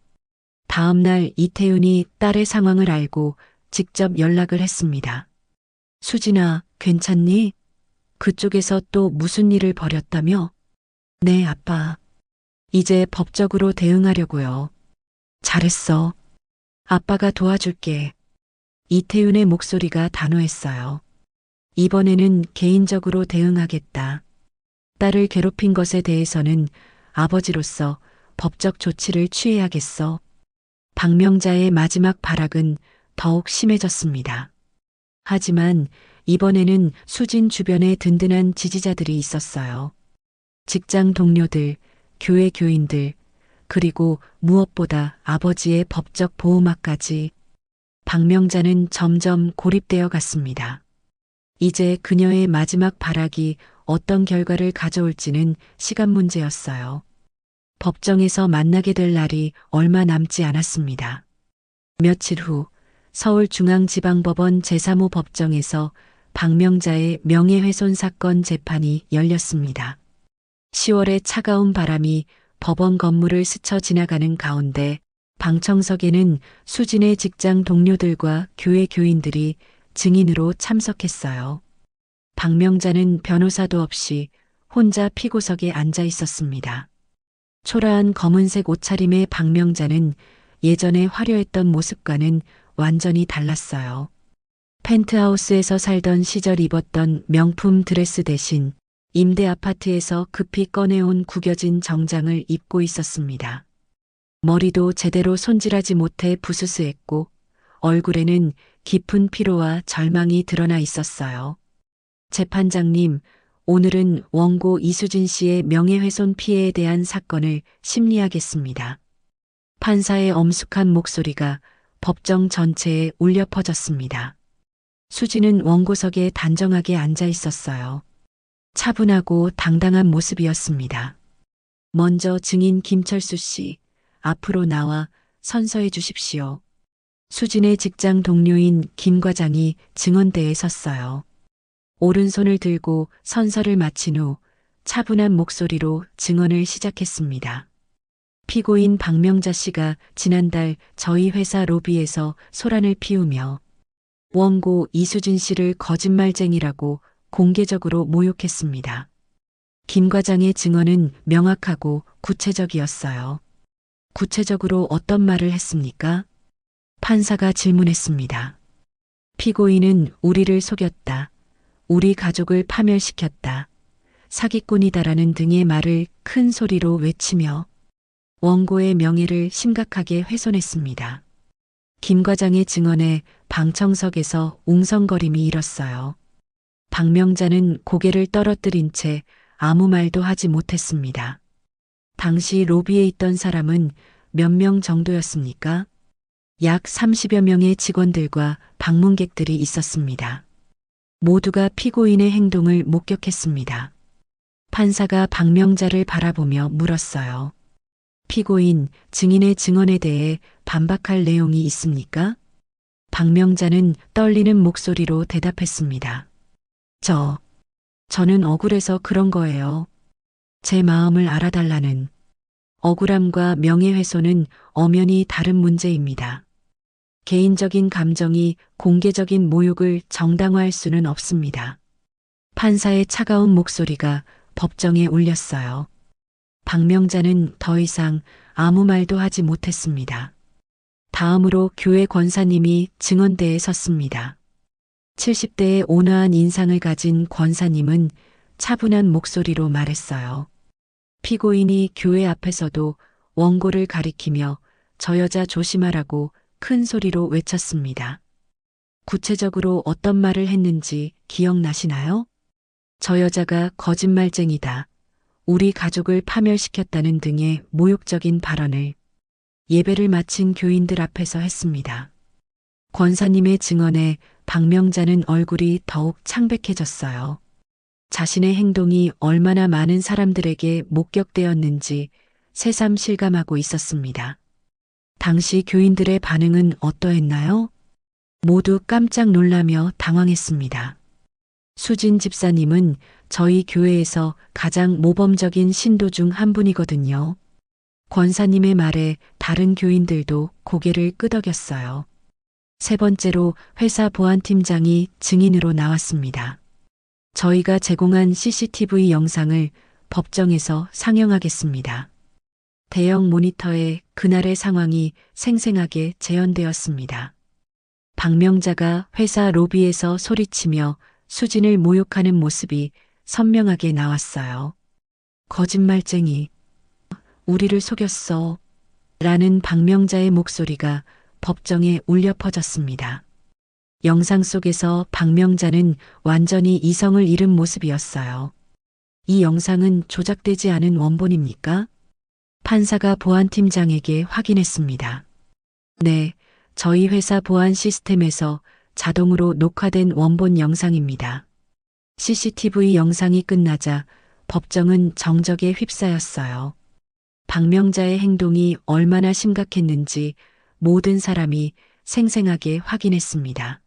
다음 날 이태윤이 딸의 상황을 알고 직접 연락을 했습니다. 수진아, 괜찮니? 그쪽에서 또 무슨 일을 벌였다며? 네, 아빠. 이제 법적으로 대응하려고요. 잘했어. 아빠가 도와줄게. 이태윤의 목소리가 단호했어요. 이번에는 개인적으로 대응하겠다. 딸을 괴롭힌 것에 대해서는 아버지로서 법적 조치를 취해야겠어. 박명자의 마지막 발악은 더욱 심해졌습니다. 하지만 이번에는 수진 주변에 든든한 지지자들이 있었어요. 직장 동료들, 교회 교인들, 그리고 무엇보다 아버지의 법적 보호막까지. 박명자는 점점 고립되어 갔습니다. 이제 그녀의 마지막 발악이 어떤 결과를 가져올지는 시간 문제였어요. 법정에서 만나게 될 날이 얼마 남지 않았습니다. 며칠 후 서울중앙지방법원 제3호 법정에서 박명자의 명예훼손 사건 재판이 열렸습니다. 10월의 차가운 바람이 법원 건물을 스쳐 지나가는 가운데 방청석에는 수진의 직장 동료들과 교회 교인들이 증인으로 참석했어요. 박명자는 변호사도 없이 혼자 피고석에 앉아 있었습니다. 초라한 검은색 옷차림의 박명자는 예전에 화려했던 모습과는 완전히 달랐어요. 펜트하우스에서 살던 시절 입었던 명품 드레스 대신 임대 아파트에서 급히 꺼내온 구겨진 정장을 입고 있었습니다. 머리도 제대로 손질하지 못해 부스스했고 얼굴에는 깊은 피로와 절망이 드러나 있었어요. 재판장님, 오늘은 원고 이수진 씨의 명예훼손 피해에 대한 사건을 심리하겠습니다. 판사의 엄숙한 목소리가 법정 전체에 울려 퍼졌습니다. 수진은 원고석에 단정하게 앉아 있었어요. 차분하고 당당한 모습이었습니다. 먼저 증인 김철수 씨, 앞으로 나와 선서해 주십시오. 수진의 직장 동료인 김 과장이 증언대에 섰어요. 오른손을 들고 선서를 마친 후 차분한 목소리로 증언을 시작했습니다. 피고인 박명자 씨가 지난달 저희 회사 로비에서 소란을 피우며 원고 이수진 씨를 거짓말쟁이라고 공개적으로 모욕했습니다. 김 과장의 증언은 명확하고 구체적이었어요. 구체적으로 어떤 말을 했습니까? 판사가 질문했습니다. 피고인은 우리를 속였다. 우리 가족을 파멸시켰다. 사기꾼이다라는 등의 말을 큰 소리로 외치며 원고의 명예를 심각하게 훼손했습니다. 김 과장의 증언에 방청석에서 웅성거림이 일었어요. 박명자는 고개를 떨어뜨린 채 아무 말도 하지 못했습니다. 당시 로비에 있던 사람은 몇 명 정도였습니까? 약 30여 명의 직원들과 방문객들이 있었습니다. 모두가 피고인의 행동을 목격했습니다. 판사가 박명자를 바라보며 물었어요. 피고인, 증인의 증언에 대해 반박할 내용이 있습니까? 박명자는 떨리는 목소리로 대답했습니다. 저는 억울해서 그런 거예요. 제 마음을 알아달라는. 억울함과 명예훼손은 엄연히 다른 문제입니다. 개인적인 감정이 공개적인 모욕을 정당화할 수는 없습니다. 판사의 차가운 목소리가 법정에 울렸어요. 박명자는 더 이상 아무 말도 하지 못했습니다. 다음으로 교회 권사님이 증언대에 섰습니다. 70대의 온화한 인상을 가진 권사님은 차분한 목소리로 말했어요. 피고인이 교회 앞에서도 원고를 가리키며 저 여자 조심하라고 큰 소리로 외쳤습니다. 구체적으로 어떤 말을 했는지 기억나시나요? 저 여자가 거짓말쟁이다. 우리 가족을 파멸시켰다는 등의 모욕적인 발언을 예배를 마친 교인들 앞에서 했습니다. 권사님의 증언에 박명자는 얼굴이 더욱 창백해졌어요. 자신의 행동이 얼마나 많은 사람들에게 목격되었는지 새삼 실감하고 있었습니다. 당시 교인들의 반응은 어떠했나요? 모두 깜짝 놀라며 당황했습니다. 수진 집사님은 저희 교회에서 가장 모범적인 신도 중 한 분이거든요. 권사님의 말에 다른 교인들도 고개를 끄덕였어요. 세 번째로 회사 보안팀장이 증인으로 나왔습니다. 저희가 제공한 CCTV 영상을 법정에서 상영하겠습니다. 대형 모니터에 그날의 상황이 생생하게 재현되었습니다. 박명자가 회사 로비에서 소리치며 수진을 모욕하는 모습이 선명하게 나왔어요. 거짓말쟁이. 우리를 속였어. 라는 박명자의 목소리가 법정에 울려 퍼졌습니다. 영상 속에서 박명자는 완전히 이성을 잃은 모습이었어요. 이 영상은 조작되지 않은 원본입니까? 판사가 보안팀장에게 확인했습니다. 네, 저희 회사 보안 시스템에서 자동으로 녹화된 원본 영상입니다. CCTV 영상이 끝나자 법정은 정적에 휩싸였어요. 박명자의 행동이 얼마나 심각했는지 모든 사람이 생생하게 확인했습니다.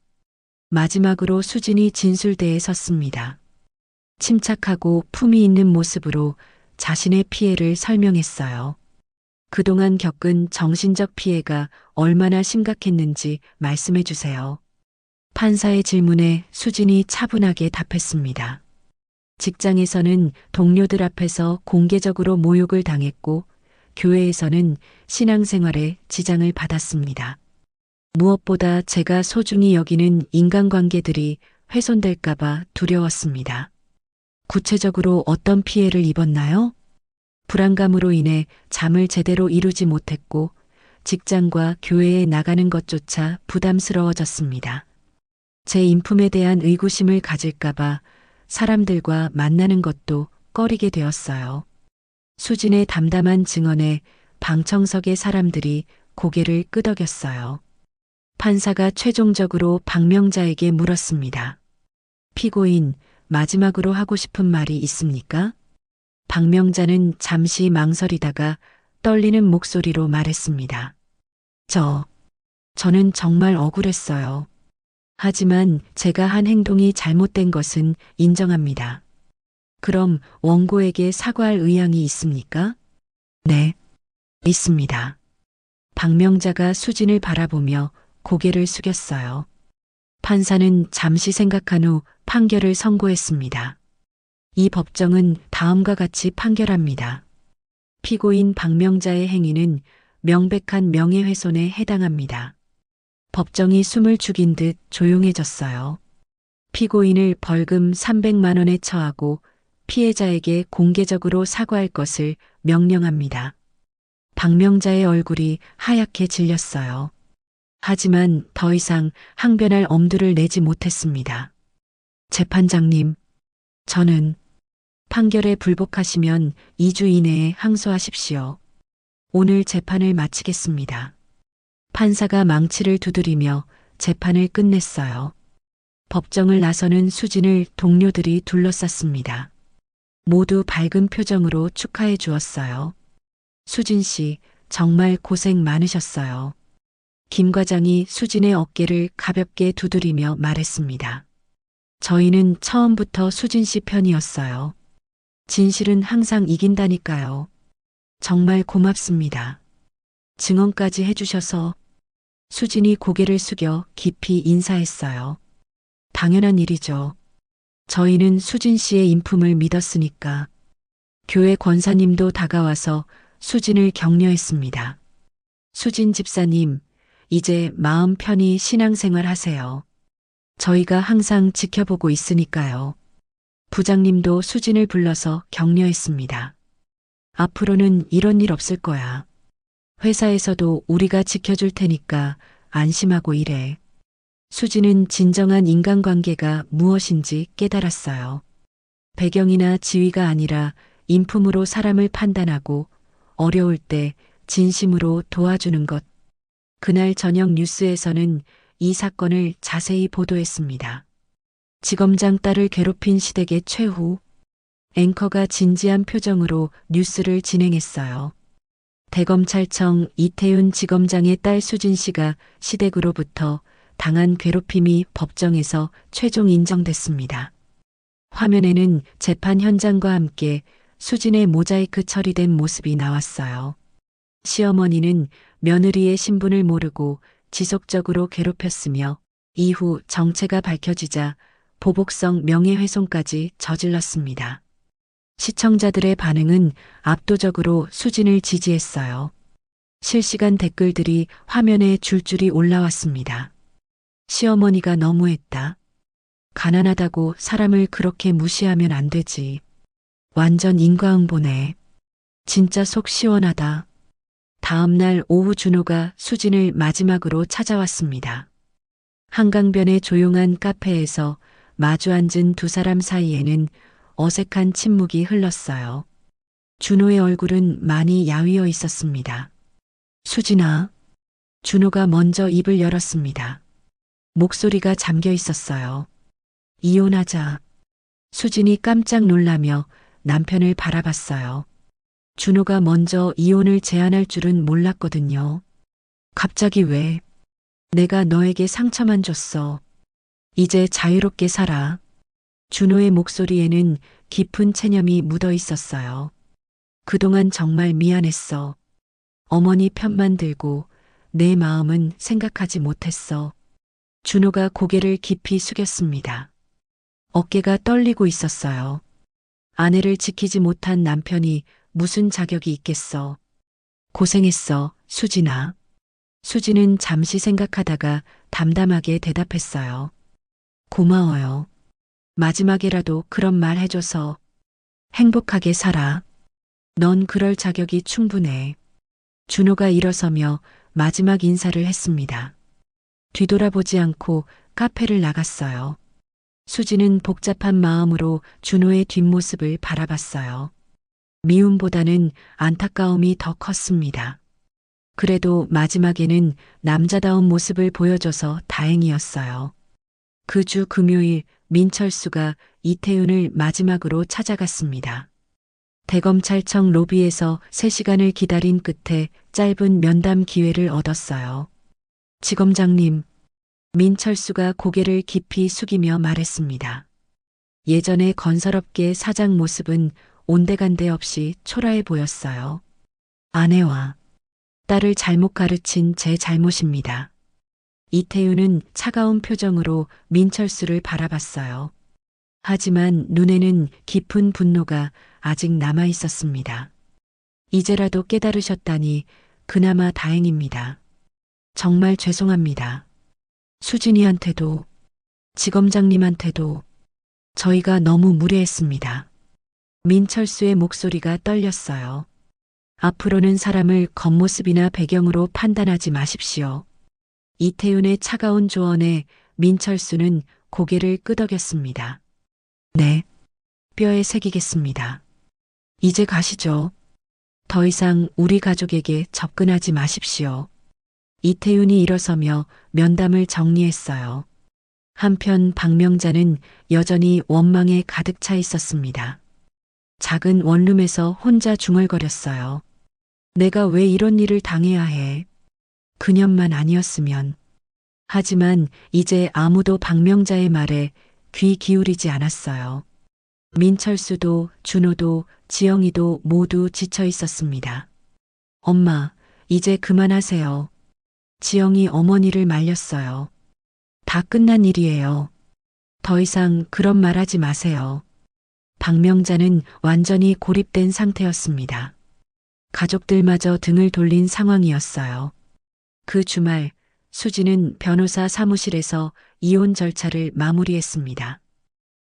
마지막으로 수진이 진술대에 섰습니다. 침착하고 품위 있는 모습으로 자신의 피해를 설명했어요. 그동안 겪은 정신적 피해가 얼마나 심각했는지 말씀해 주세요. 판사의 질문에 수진이 차분하게 답했습니다. 직장에서는 동료들 앞에서 공개적으로 모욕을 당했고 교회에서는 신앙생활에 지장을 받았습니다. 무엇보다 제가 소중히 여기는 인간관계들이 훼손될까봐 두려웠습니다. 구체적으로 어떤 피해를 입었나요? 불안감으로 인해 잠을 제대로 이루지 못했고 직장과 교회에 나가는 것조차 부담스러워졌습니다. 제 인품에 대한 의구심을 가질까봐 사람들과 만나는 것도 꺼리게 되었어요. 수진의 담담한 증언에 방청석의 사람들이 고개를 끄덕였어요. 판사가 최종적으로 박명자에게 물었습니다. 피고인, 마지막으로 하고 싶은 말이 있습니까? 박명자는 잠시 망설이다가 떨리는 목소리로 말했습니다. 저는 정말 억울했어요. 하지만 제가 한 행동이 잘못된 것은 인정합니다. 그럼 원고에게 사과할 의향이 있습니까? 네, 있습니다. 박명자가 수진을 바라보며 고개를 숙였어요. 판사는 잠시 생각한 후 판결을 선고했습니다. 이 법정은 다음과 같이 판결합니다. 피고인 박명자의 행위는 명백한 명예훼손에 해당합니다. 법정이 숨을 죽인 듯 조용해졌어요. 피고인을 벌금 300만 원에 처하고 피해자에게 공개적으로 사과할 것을 명령합니다. 박명자의 얼굴이 하얗게 질렸어요. 하지만 더 이상 항변할 엄두를 내지 못했습니다. 재판장님, 저는 판결에 불복하시면 2주 이내에 항소하십시오. 오늘 재판을 마치겠습니다. 판사가 망치를 두드리며 재판을 끝냈어요. 법정을 나서는 수진을 동료들이 둘러쌌습니다. 모두 밝은 표정으로 축하해 주었어요. 수진 씨, 정말 고생 많으셨어요. 김 과장이 수진의 어깨를 가볍게 두드리며 말했습니다. 저희는 처음부터 수진 씨 편이었어요. 진실은 항상 이긴다니까요. 정말 고맙습니다. 증언까지 해주셔서. 수진이 고개를 숙여 깊이 인사했어요. 당연한 일이죠. 저희는 수진 씨의 인품을 믿었으니까. 교회 권사님도 다가와서 수진을 격려했습니다. 수진 집사님, 이제 마음 편히 신앙생활 하세요. 저희가 항상 지켜보고 있으니까요. 부장님도 수진을 불러서 격려했습니다. 앞으로는 이런 일 없을 거야. 회사에서도 우리가 지켜줄 테니까 안심하고 일해. 수진은 진정한 인간관계가 무엇인지 깨달았어요. 배경이나 지위가 아니라 인품으로 사람을 판단하고 어려울 때 진심으로 도와주는 것. 그날 저녁 뉴스에서는 이 사건을 자세히 보도했습니다. 지검장 딸을 괴롭힌 시댁의 최후. 앵커가 진지한 표정으로 뉴스를 진행했어요. 대검찰청 이태윤 지검장의 딸 수진 씨가 시댁으로부터 당한 괴롭힘이 법정에서 최종 인정됐습니다. 화면에는 재판 현장과 함께 수진의 모자이크 처리된 모습이 나왔어요. 시어머니는 며느리의 신분을 모르고 지속적으로 괴롭혔으며 이후 정체가 밝혀지자 보복성 명예훼손까지 저질렀습니다. 시청자들의 반응은 압도적으로 수진을 지지했어요. 실시간 댓글들이 화면에 줄줄이 올라왔습니다. 시어머니가 너무했다. 가난하다고 사람을 그렇게 무시하면 안 되지. 완전 인과응보네. 진짜 속 시원하다. 다음 날 오후 준호가 수진을 마지막으로 찾아왔습니다. 한강변의 조용한 카페에서 마주 앉은 두 사람 사이에는 어색한 침묵이 흘렀어요. 준호의 얼굴은 많이 야위어 있었습니다. 수진아. 준호가 먼저 입을 열었습니다. 목소리가 잠겨 있었어요. 이혼하자. 수진이 깜짝 놀라며 남편을 바라봤어요. 준호가 먼저 이혼을 제안할 줄은 몰랐거든요. 갑자기 왜? 내가 너에게 상처만 줬어. 이제 자유롭게 살아. 준호의 목소리에는 깊은 체념이 묻어 있었어요. 그동안 정말 미안했어. 어머니 편만 들고 내 마음은 생각하지 못했어. 준호가 고개를 깊이 숙였습니다. 어깨가 떨리고 있었어요. 아내를 지키지 못한 남편이 무슨 자격이 있겠어. 고생했어, 수진아. 수진은 잠시 생각하다가 담담하게 대답했어요. 고마워요. 마지막이라도 그런 말 해줘서 행복하게 살아. 넌 그럴 자격이 충분해. 준호가 일어서며 마지막 인사를 했습니다. 뒤돌아보지 않고 카페를 나갔어요. 수진은 복잡한 마음으로 준호의 뒷모습을 바라봤어요. 미움보다는 안타까움이 더 컸습니다. 그래도 마지막에는 남자다운 모습을 보여줘서 다행이었어요. 그 주 금요일 민철수가 이태윤을 마지막으로 찾아갔습니다. 대검찰청 로비에서 3시간을 기다린 끝에 짧은 면담 기회를 얻었어요. 지검장님, 민철수가 고개를 깊이 숙이며 말했습니다. 예전에 건설업계 사장 모습은 온데간데 없이 초라해 보였어요. 아내와 딸을 잘못 가르친 제 잘못입니다. 이태윤은 차가운 표정으로 민철수를 바라봤어요. 하지만 눈에는 깊은 분노가 아직 남아 있었습니다. 이제라도 깨달으셨다니 그나마 다행입니다. 정말 죄송합니다. 수진이한테도, 지검장님한테도 저희가 너무 무례했습니다. 민철수의 목소리가 떨렸어요. 앞으로는 사람을 겉모습이나 배경으로 판단하지 마십시오. 이태윤의 차가운 조언에 민철수는 고개를 끄덕였습니다. 네, 뼈에 새기겠습니다. 이제 가시죠. 더 이상 우리 가족에게 접근하지 마십시오. 이태윤이 일어서며 면담을 정리했어요. 한편 박명자는 여전히 원망에 가득 차 있었습니다. 작은 원룸에서 혼자 중얼거렸어요. 내가 왜 이런 일을 당해야 해? 그년만 아니었으면. 하지만 이제 아무도 박명자의 말에 귀 기울이지 않았어요. 민철수도 준호도 지영이도 모두 지쳐 있었습니다. 엄마, 이제 그만하세요. 지영이 어머니를 말렸어요. 다 끝난 일이에요. 더 이상 그런 말 하지 마세요. 박명자는 완전히 고립된 상태였습니다. 가족들마저 등을 돌린 상황이었어요. 그 주말 수지는 변호사 사무실에서 이혼 절차를 마무리했습니다.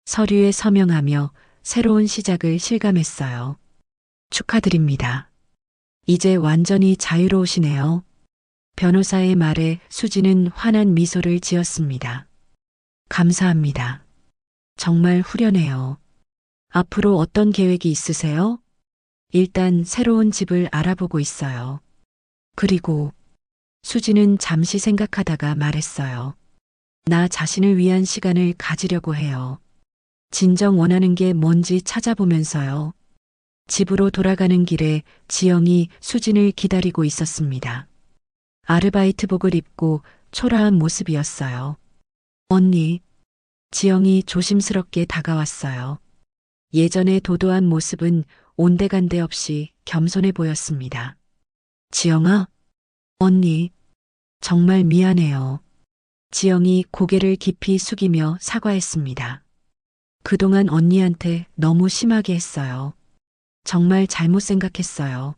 서류에 서명하며 새로운 시작을 실감했어요. 축하드립니다. 이제 완전히 자유로우시네요. 변호사의 말에 수지는 환한 미소를 지었습니다. 감사합니다. 정말 후련해요. 앞으로 어떤 계획이 있으세요? 일단 새로운 집을 알아보고 있어요. 그리고 수지는 잠시 생각하다가 말했어요. 나 자신을 위한 시간을 가지려고 해요. 진정 원하는 게 뭔지 찾아보면서요. 집으로 돌아가는 길에 지영이 수진을 기다리고 있었습니다. 아르바이트복을 입고 초라한 모습이었어요. 언니, 지영이 조심스럽게 다가왔어요. 예전의 도도한 모습은 온데간데 없이 겸손해 보였습니다. 지영아, 언니, 정말 미안해요. 지영이 고개를 깊이 숙이며 사과했습니다. 그동안 언니한테 너무 심하게 했어요. 정말 잘못 생각했어요.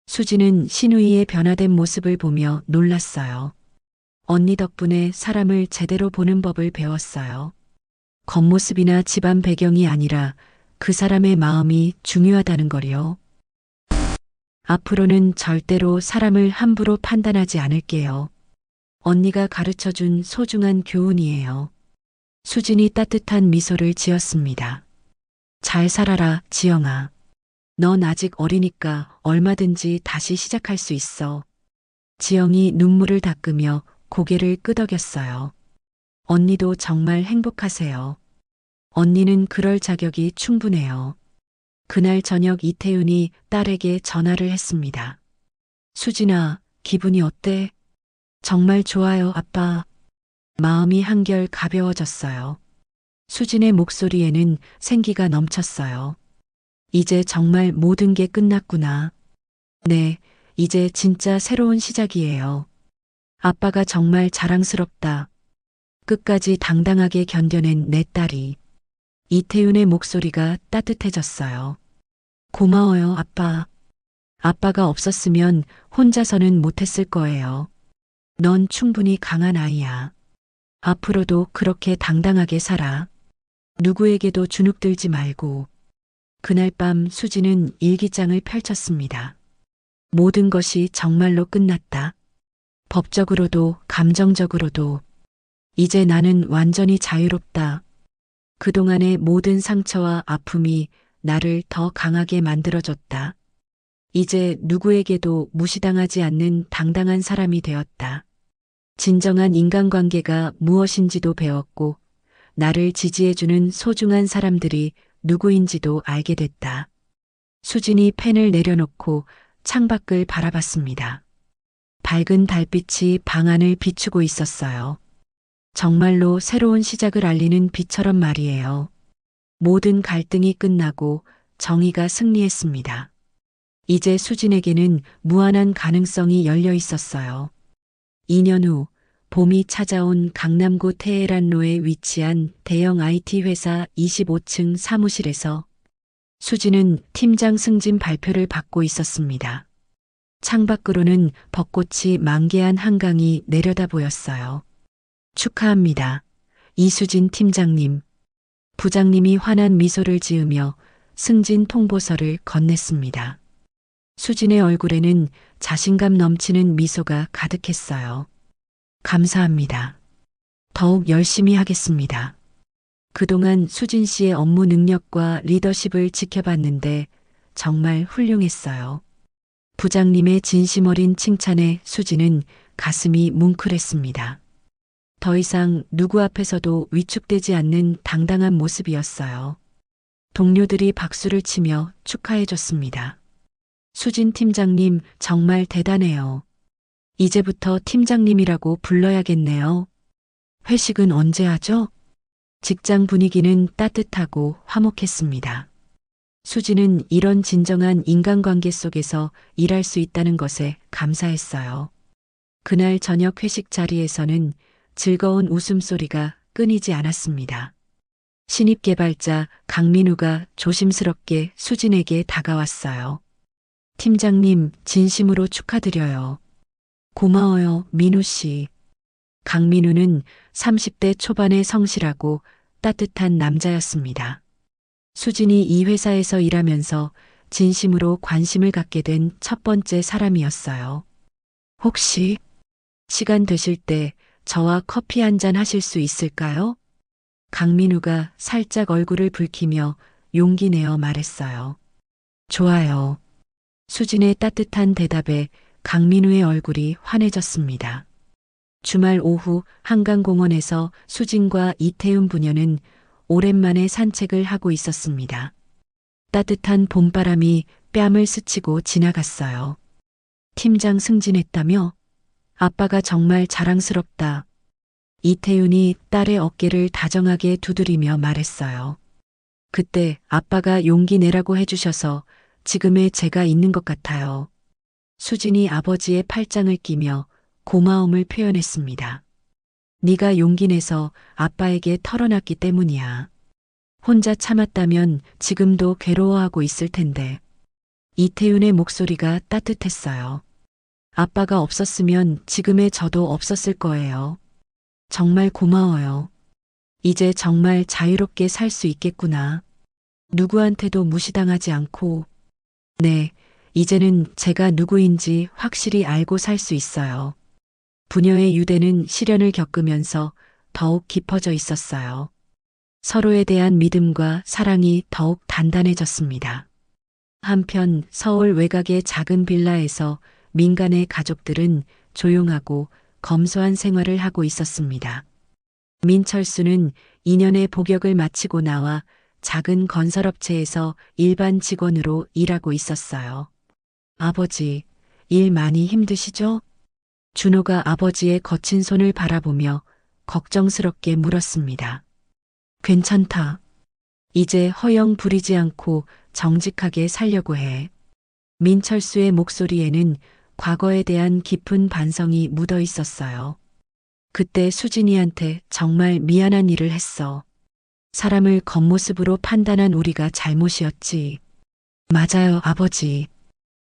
수지는 신우이의 변화된 모습을 보며 놀랐어요. 언니 덕분에 사람을 제대로 보는 법을 배웠어요. 겉모습이나 집안 배경이 아니라 그 사람의 마음이 중요하다는 거요. 앞으로는 절대로 사람을 함부로 판단하지 않을게요. 언니가 가르쳐준 소중한 교훈이에요. 수진이 따뜻한 미소를 지었습니다. 잘 살아라, 지영아. 넌 아직 어리니까 얼마든지 다시 시작할 수 있어. 지영이 눈물을 닦으며 고개를 끄덕였어요. 언니도 정말 행복하세요. 언니는 그럴 자격이 충분해요. 그날 저녁 이태윤이 딸에게 전화를 했습니다. 수진아, 기분이 어때? 정말 좋아요, 아빠. 마음이 한결 가벼워졌어요. 수진의 목소리에는 생기가 넘쳤어요. 이제 정말 모든 게 끝났구나. 네, 이제 진짜 새로운 시작이에요. 아빠가 정말 자랑스럽다. 끝까지 당당하게 견뎌낸 내 딸이. 이태윤의 목소리가 따뜻해졌어요. 고마워요, 아빠. 아빠가 없었으면 혼자서는 못했을 거예요. 넌 충분히 강한 아이야. 앞으로도 그렇게 당당하게 살아. 누구에게도 주눅들지 말고. 그날 밤 수지는 일기장을 펼쳤습니다. 모든 것이 정말로 끝났다. 법적으로도 감정적으로도. 이제 나는 완전히 자유롭다. 그동안의 모든 상처와 아픔이 나를 더 강하게 만들어줬다. 이제 누구에게도 무시당하지 않는 당당한 사람이 되었다. 진정한 인간관계가 무엇인지도 배웠고, 나를 지지해주는 소중한 사람들이 누구인지도 알게 됐다. 수진이 펜을 내려놓고 창밖을 바라봤습니다. 밝은 달빛이 방 안을 비추고 있었어요. 정말로 새로운 시작을 알리는 빛처럼 말이에요. 모든 갈등이 끝나고 정의가 승리했습니다. 이제 수진에게는 무한한 가능성이 열려 있었어요. 2년 후 봄이 찾아온 강남구 테헤란로에 위치한 대형 IT 회사 25층 사무실에서 수진은 팀장 승진 발표를 받고 있었습니다. 창밖으로는 벚꽃이 만개한 한강이 내려다 보였어요. 축하합니다. 이수진 팀장님. 부장님이 환한 미소를 지으며 승진 통보서를 건넸습니다. 수진의 얼굴에는 자신감 넘치는 미소가 가득했어요. 감사합니다. 더욱 열심히 하겠습니다. 그동안 수진 씨의 업무 능력과 리더십을 지켜봤는데 정말 훌륭했어요. 부장님의 진심 어린 칭찬에 수진은 가슴이 뭉클했습니다. 더 이상 누구 앞에서도 위축되지 않는 당당한 모습이었어요. 동료들이 박수를 치며 축하해줬습니다. 수진 팀장님 정말 대단해요. 이제부터 팀장님이라고 불러야겠네요. 회식은 언제 하죠? 직장 분위기는 따뜻하고 화목했습니다. 수진은 이런 진정한 인간관계 속에서 일할 수 있다는 것에 감사했어요. 그날 저녁 회식 자리에서는 즐거운 웃음소리가 끊이지 않았습니다. 신입 개발자 강민우가 조심스럽게 수진에게 다가왔어요. 팀장님, 진심으로 축하드려요. 고마워요, 민우 씨. 강민우는 30대 초반의 성실하고 따뜻한 남자였습니다. 수진이 이 회사에서 일하면서 진심으로 관심을 갖게 된 첫 번째 사람이었어요. 혹시 시간 되실 때 저와 커피 한잔 하실 수 있을까요? 강민우가 살짝 얼굴을 붉히며 용기 내어 말했어요. 좋아요. 수진의 따뜻한 대답에 강민우의 얼굴이 환해졌습니다. 주말 오후 한강공원에서 수진과 이태훈 부녀는 오랜만에 산책을 하고 있었습니다. 따뜻한 봄바람이 뺨을 스치고 지나갔어요. 팀장 승진했다며? 아빠가 정말 자랑스럽다. 이태윤이 딸의 어깨를 다정하게 두드리며 말했어요. 그때 아빠가 용기 내라고 해주셔서 지금의 제가 있는 것 같아요. 수진이 아버지의 팔짱을 끼며 고마움을 표현했습니다. 네가 용기 내서 아빠에게 털어놨기 때문이야. 혼자 참았다면 지금도 괴로워하고 있을 텐데. 이태윤의 목소리가 따뜻했어요. 아빠가 없었으면 지금의 저도 없었을 거예요. 정말 고마워요. 이제 정말 자유롭게 살 수 있겠구나. 누구한테도 무시당하지 않고. 네, 이제는 제가 누구인지 확실히 알고 살 수 있어요. 부녀의 유대는 시련을 겪으면서 더욱 깊어져 있었어요. 서로에 대한 믿음과 사랑이 더욱 단단해졌습니다. 한편 서울 외곽의 작은 빌라에서 민간의 가족들은 조용하고 검소한 생활을 하고 있었습니다. 민철수는 2년의 복역을 마치고 나와 작은 건설업체에서 일반 직원으로 일하고 있었어요. 아버지, 일 많이 힘드시죠? 준호가 아버지의 거친 손을 바라보며 걱정스럽게 물었습니다. 괜찮다. 이제 허영 부리지 않고 정직하게 살려고 해. 민철수의 목소리에는 과거에 대한 깊은 반성이 묻어 있었어요. 그때 수진이한테 정말 미안한 일을 했어. 사람을 겉모습으로 판단한 우리가 잘못이었지. 맞아요, 아버지.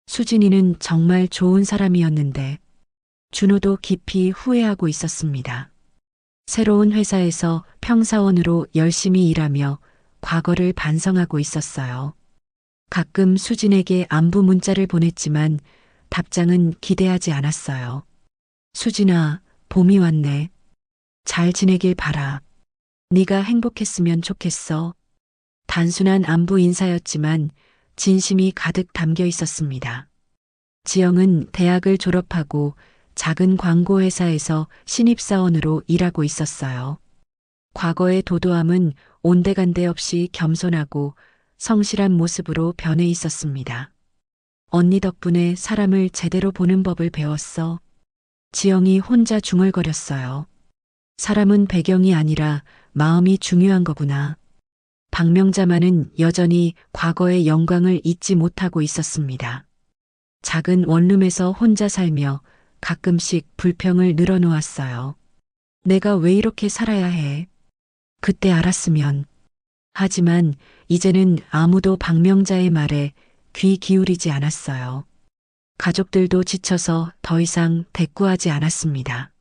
수진이는 정말 좋은 사람이었는데 준호도 깊이 후회하고 있었습니다. 새로운 회사에서 평사원으로 열심히 일하며 과거를 반성하고 있었어요. 가끔 수진에게 안부 문자를 보냈지만 답장은 기대하지 않았어요. 수진아, 봄이 왔네. 잘 지내길 바라. 네가 행복했으면 좋겠어. 단순한 안부 인사였지만 진심이 가득 담겨 있었습니다. 지영은 대학을 졸업하고 작은 광고회사에서 신입사원으로 일하고 있었어요. 과거의 도도함은 온데간데 없이 겸손하고 성실한 모습으로 변해 있었습니다. 언니 덕분에 사람을 제대로 보는 법을 배웠어. 지영이 혼자 중얼거렸어요. 사람은 배경이 아니라 마음이 중요한 거구나. 박명자만은 여전히 과거의 영광을 잊지 못하고 있었습니다. 작은 원룸에서 혼자 살며 가끔씩 불평을 늘어놓았어요. 내가 왜 이렇게 살아야 해? 그때 알았으면. 하지만 이제는 아무도 박명자의 말에 귀 기울이지 않았어요. 가족들도 지쳐서 더 이상 대꾸하지 않았습니다.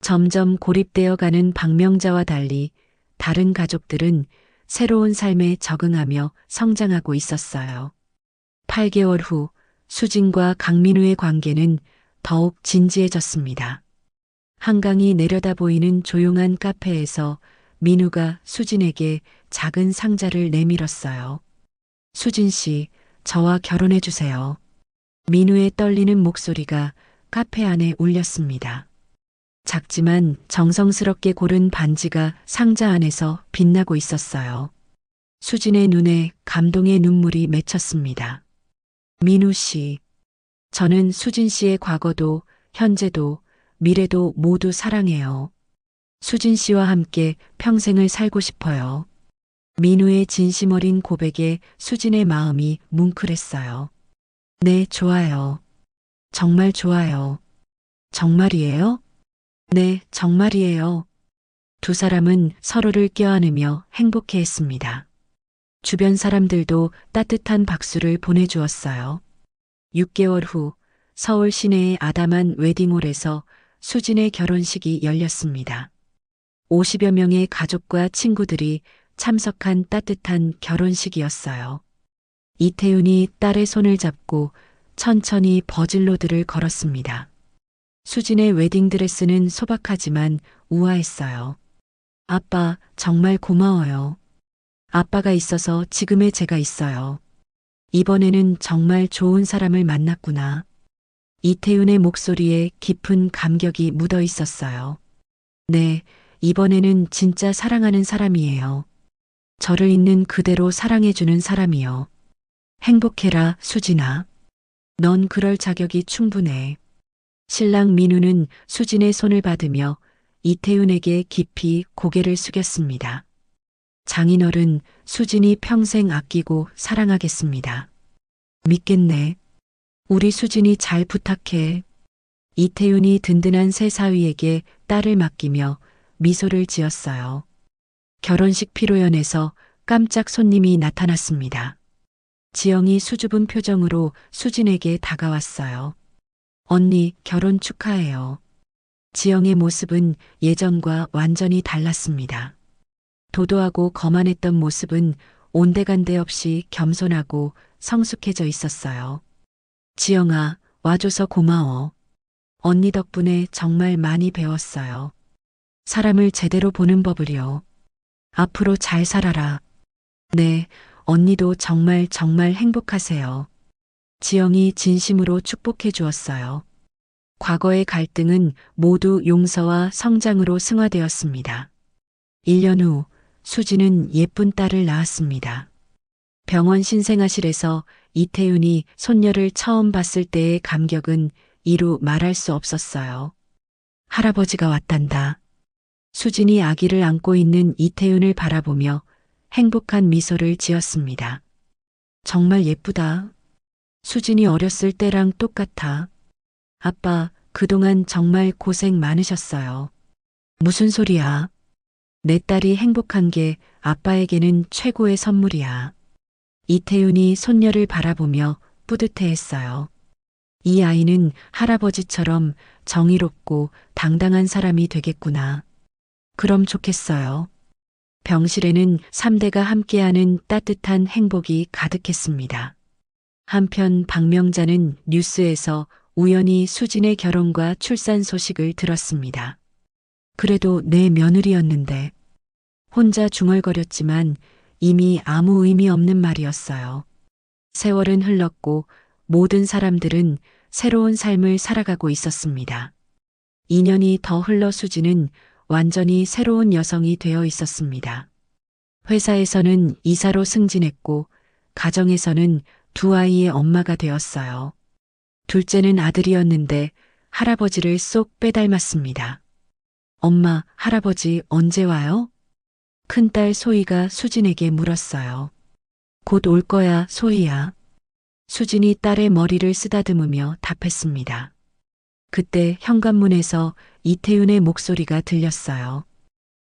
점점 고립되어 가는 박명자와 달리 다른 가족들은 새로운 삶에 적응하며 성장하고 있었어요. 8개월 후 수진과 강민우의 관계는 더욱 진지해졌습니다. 한강이 내려다 보이는 조용한 카페에서 민우가 수진에게 작은 상자를 내밀었어요. 수진 씨, 저와 결혼해 주세요. 민우의 떨리는 목소리가 카페 안에 울렸습니다. 작지만 정성스럽게 고른 반지가 상자 안에서 빛나고 있었어요. 수진의 눈에 감동의 눈물이 맺혔습니다. 민우 씨, 저는 수진 씨의 과거도 현재도 미래도 모두 사랑해요. 수진 씨와 함께 평생을 살고 싶어요. 민우의 진심 어린 고백에 수진의 마음이 뭉클했어요. 네, 좋아요. 정말 좋아요. 정말이에요? 네, 정말이에요. 두 사람은 서로를 껴안으며 행복해했습니다. 주변 사람들도 따뜻한 박수를 보내주었어요. 6개월 후 서울 시내의 아담한 웨딩홀에서 수진의 결혼식이 열렸습니다. 50여 명의 가족과 친구들이 참석한 따뜻한 결혼식이었어요. 이태윤이 딸의 손을 잡고 천천히 버질로드를 걸었습니다. 수진의 웨딩드레스는 소박하지만 우아했어요. 아빠, 정말 고마워요. 아빠가 있어서 지금의 제가 있어요. 이번에는 정말 좋은 사람을 만났구나. 이태윤의 목소리에 깊은 감격이 묻어 있었어요. 네, 이번에는 진짜 사랑하는 사람이에요. 저를 있는 그대로 사랑해주는 사람이요. 행복해라, 수진아. 넌 그럴 자격이 충분해. 신랑 민우는 수진의 손을 받으며 이태윤에게 깊이 고개를 숙였습니다. 장인어른, 수진이 평생 아끼고 사랑하겠습니다. 믿겠네. 우리 수진이 잘 부탁해. 이태윤이 든든한 새 사위에게 딸을 맡기며 미소를 지었어요. 결혼식 피로연에서 깜짝 손님이 나타났습니다. 지영이 수줍은 표정으로 수진에게 다가왔어요. 언니, 결혼 축하해요. 지영의 모습은 예전과 완전히 달랐습니다. 도도하고 거만했던 모습은 온데간데 없이 겸손하고 성숙해져 있었어요. 지영아, 와줘서 고마워. 언니 덕분에 정말 많이 배웠어요. 사람을 제대로 보는 법을요. 앞으로 잘 살아라. 네, 언니도 정말 정말 행복하세요. 지영이 진심으로 축복해 주었어요. 과거의 갈등은 모두 용서와 성장으로 승화되었습니다. 1년 후 수지는 예쁜 딸을 낳았습니다. 병원 신생아실에서 이태윤이 손녀를 처음 봤을 때의 감격은 이루 말할 수 없었어요. 할아버지가 왔단다. 수진이 아기를 안고 있는 이태윤을 바라보며 행복한 미소를 지었습니다. 정말 예쁘다. 수진이 어렸을 때랑 똑같아. 아빠, 그동안 정말 고생 많으셨어요. 무슨 소리야? 내 딸이 행복한 게 아빠에게는 최고의 선물이야. 이태윤이 손녀를 바라보며 뿌듯해했어요. 이 아이는 할아버지처럼 정의롭고 당당한 사람이 되겠구나. 그럼 좋겠어요. 병실에는 3대가 함께하는 따뜻한 행복이 가득했습니다. 한편 박명자는 뉴스에서 우연히 수진의 결혼과 출산 소식을 들었습니다. 그래도 내 며느리였는데 혼자 중얼거렸지만 이미 아무 의미 없는 말이었어요. 세월은 흘렀고 모든 사람들은 새로운 삶을 살아가고 있었습니다. 2년이 더 흘러 수지는 완전히 새로운 여성이 되어 있었습니다. 회사에서는 이사로 승진했고 가정에서는 두 아이의 엄마가 되었어요. 둘째는 아들이었는데 할아버지를 쏙 빼닮았습니다. 엄마, 할아버지 언제 와요? 큰딸 소희가 수진에게 물었어요. 곧 올 거야, 소희야. 수진이 딸의 머리를 쓰다듬으며 답했습니다. 그때 현관문에서 이태윤의 목소리가 들렸어요.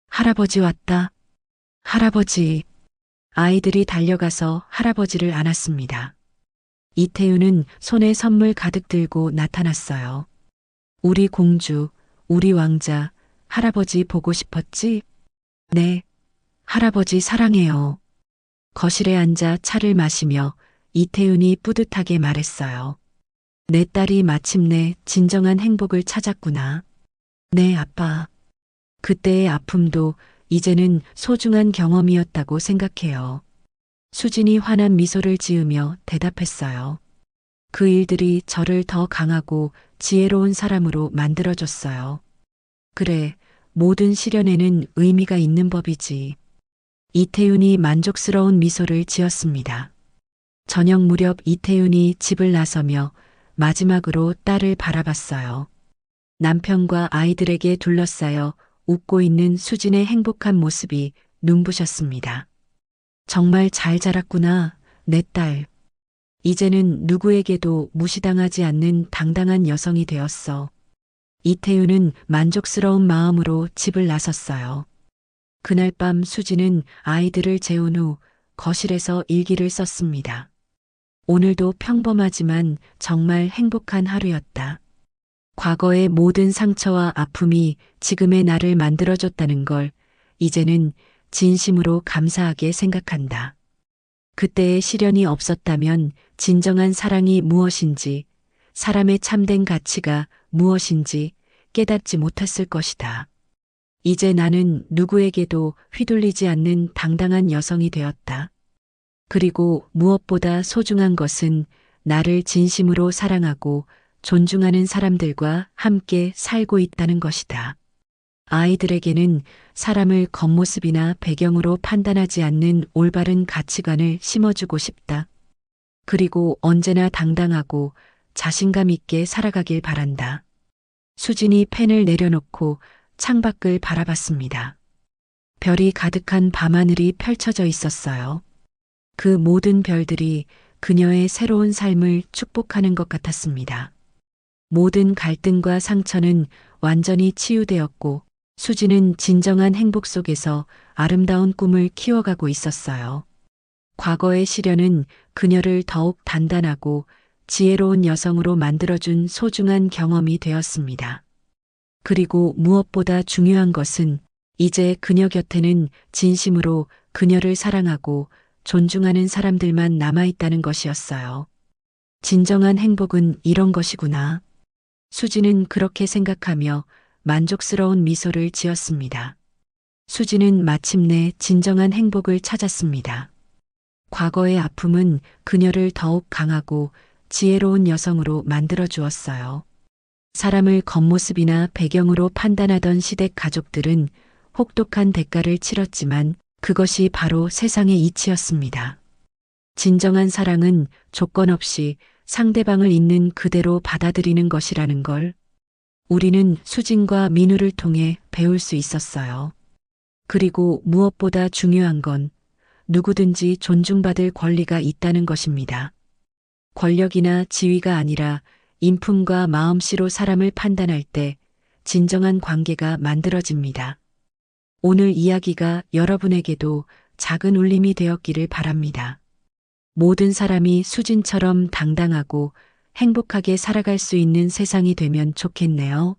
할아버지 왔다. 할아버지. 아이들이 달려가서 할아버지를 안았습니다. 이태윤은 손에 선물 가득 들고 나타났어요. 우리 공주, 우리 왕자, 할아버지 보고 싶었지? 네. 할아버지 사랑해요. 거실에 앉아 차를 마시며 이태윤이 뿌듯하게 말했어요. 내 딸이 마침내 진정한 행복을 찾았구나. 네, 아빠. 그때의 아픔도 이제는 소중한 경험이었다고 생각해요. 수진이 환한 미소를 지으며 대답했어요. 그 일들이 저를 더 강하고 지혜로운 사람으로 만들어줬어요. 그래, 모든 시련에는 의미가 있는 법이지. 이태윤이 만족스러운 미소를 지었습니다. 저녁 무렵 이태윤이 집을 나서며 마지막으로 딸을 바라봤어요. 남편과 아이들에게 둘러싸여 웃고 있는 수진의 행복한 모습이 눈부셨습니다. 정말 잘 자랐구나, 내 딸. 이제는 누구에게도 무시당하지 않는 당당한 여성이 되었어. 이태윤은 만족스러운 마음으로 집을 나섰어요. 그날 밤 수진은 아이들을 재운 후 거실에서 일기를 썼습니다. 오늘도 평범하지만 정말 행복한 하루였다. 과거의 모든 상처와 아픔이 지금의 나를 만들어줬다는 걸 이제는 진심으로 감사하게 생각한다. 그때의 시련이 없었다면 진정한 사랑이 무엇인지, 사람의 참된 가치가 무엇인지 깨닫지 못했을 것이다. 이제 나는 누구에게도 휘둘리지 않는 당당한 여성이 되었다. 그리고 무엇보다 소중한 것은 나를 진심으로 사랑하고 존중하는 사람들과 함께 살고 있다는 것이다. 아이들에게는 사람을 겉모습이나 배경으로 판단하지 않는 올바른 가치관을 심어주고 싶다. 그리고 언제나 당당하고 자신감 있게 살아가길 바란다. 수진이 펜을 내려놓고 창밖을 바라봤습니다. 별이 가득한 밤하늘이 펼쳐져 있었어요. 그 모든 별들이 그녀의 새로운 삶을 축복하는 것 같았습니다. 모든 갈등과 상처는 완전히 치유되었고 수지는 진정한 행복 속에서 아름다운 꿈을 키워가고 있었어요. 과거의 시련은 그녀를 더욱 단단하고 지혜로운 여성으로 만들어준 소중한 경험이 되었습니다. 그리고 무엇보다 중요한 것은 이제 그녀 곁에는 진심으로 그녀를 사랑하고 존중하는 사람들만 남아있다는 것이었어요. 진정한 행복은 이런 것이구나. 수지는 그렇게 생각하며 만족스러운 미소를 지었습니다. 수지는 마침내 진정한 행복을 찾았습니다. 과거의 아픔은 그녀를 더욱 강하고 지혜로운 여성으로 만들어 주었어요. 사람을 겉모습이나 배경으로 판단하던 시댁 가족들은 혹독한 대가를 치렀지만 그것이 바로 세상의 이치였습니다. 진정한 사랑은 조건 없이 상대방을 있는 그대로 받아들이는 것이라는 걸 우리는 수진과 민우를 통해 배울 수 있었어요. 그리고 무엇보다 중요한 건 누구든지 존중받을 권리가 있다는 것입니다. 권력이나 지위가 아니라 인품과 마음씨로 사람을 판단할 때 진정한 관계가 만들어집니다. 오늘 이야기가 여러분에게도 작은 울림이 되었기를 바랍니다. 모든 사람이 수진처럼 당당하고 행복하게 살아갈 수 있는 세상이 되면 좋겠네요.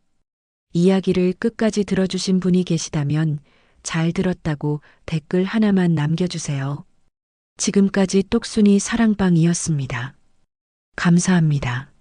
이야기를 끝까지 들어주신 분이 계시다면 잘 들었다고 댓글 하나만 남겨주세요. 지금까지 똑순이 사랑방이었습니다. 감사합니다.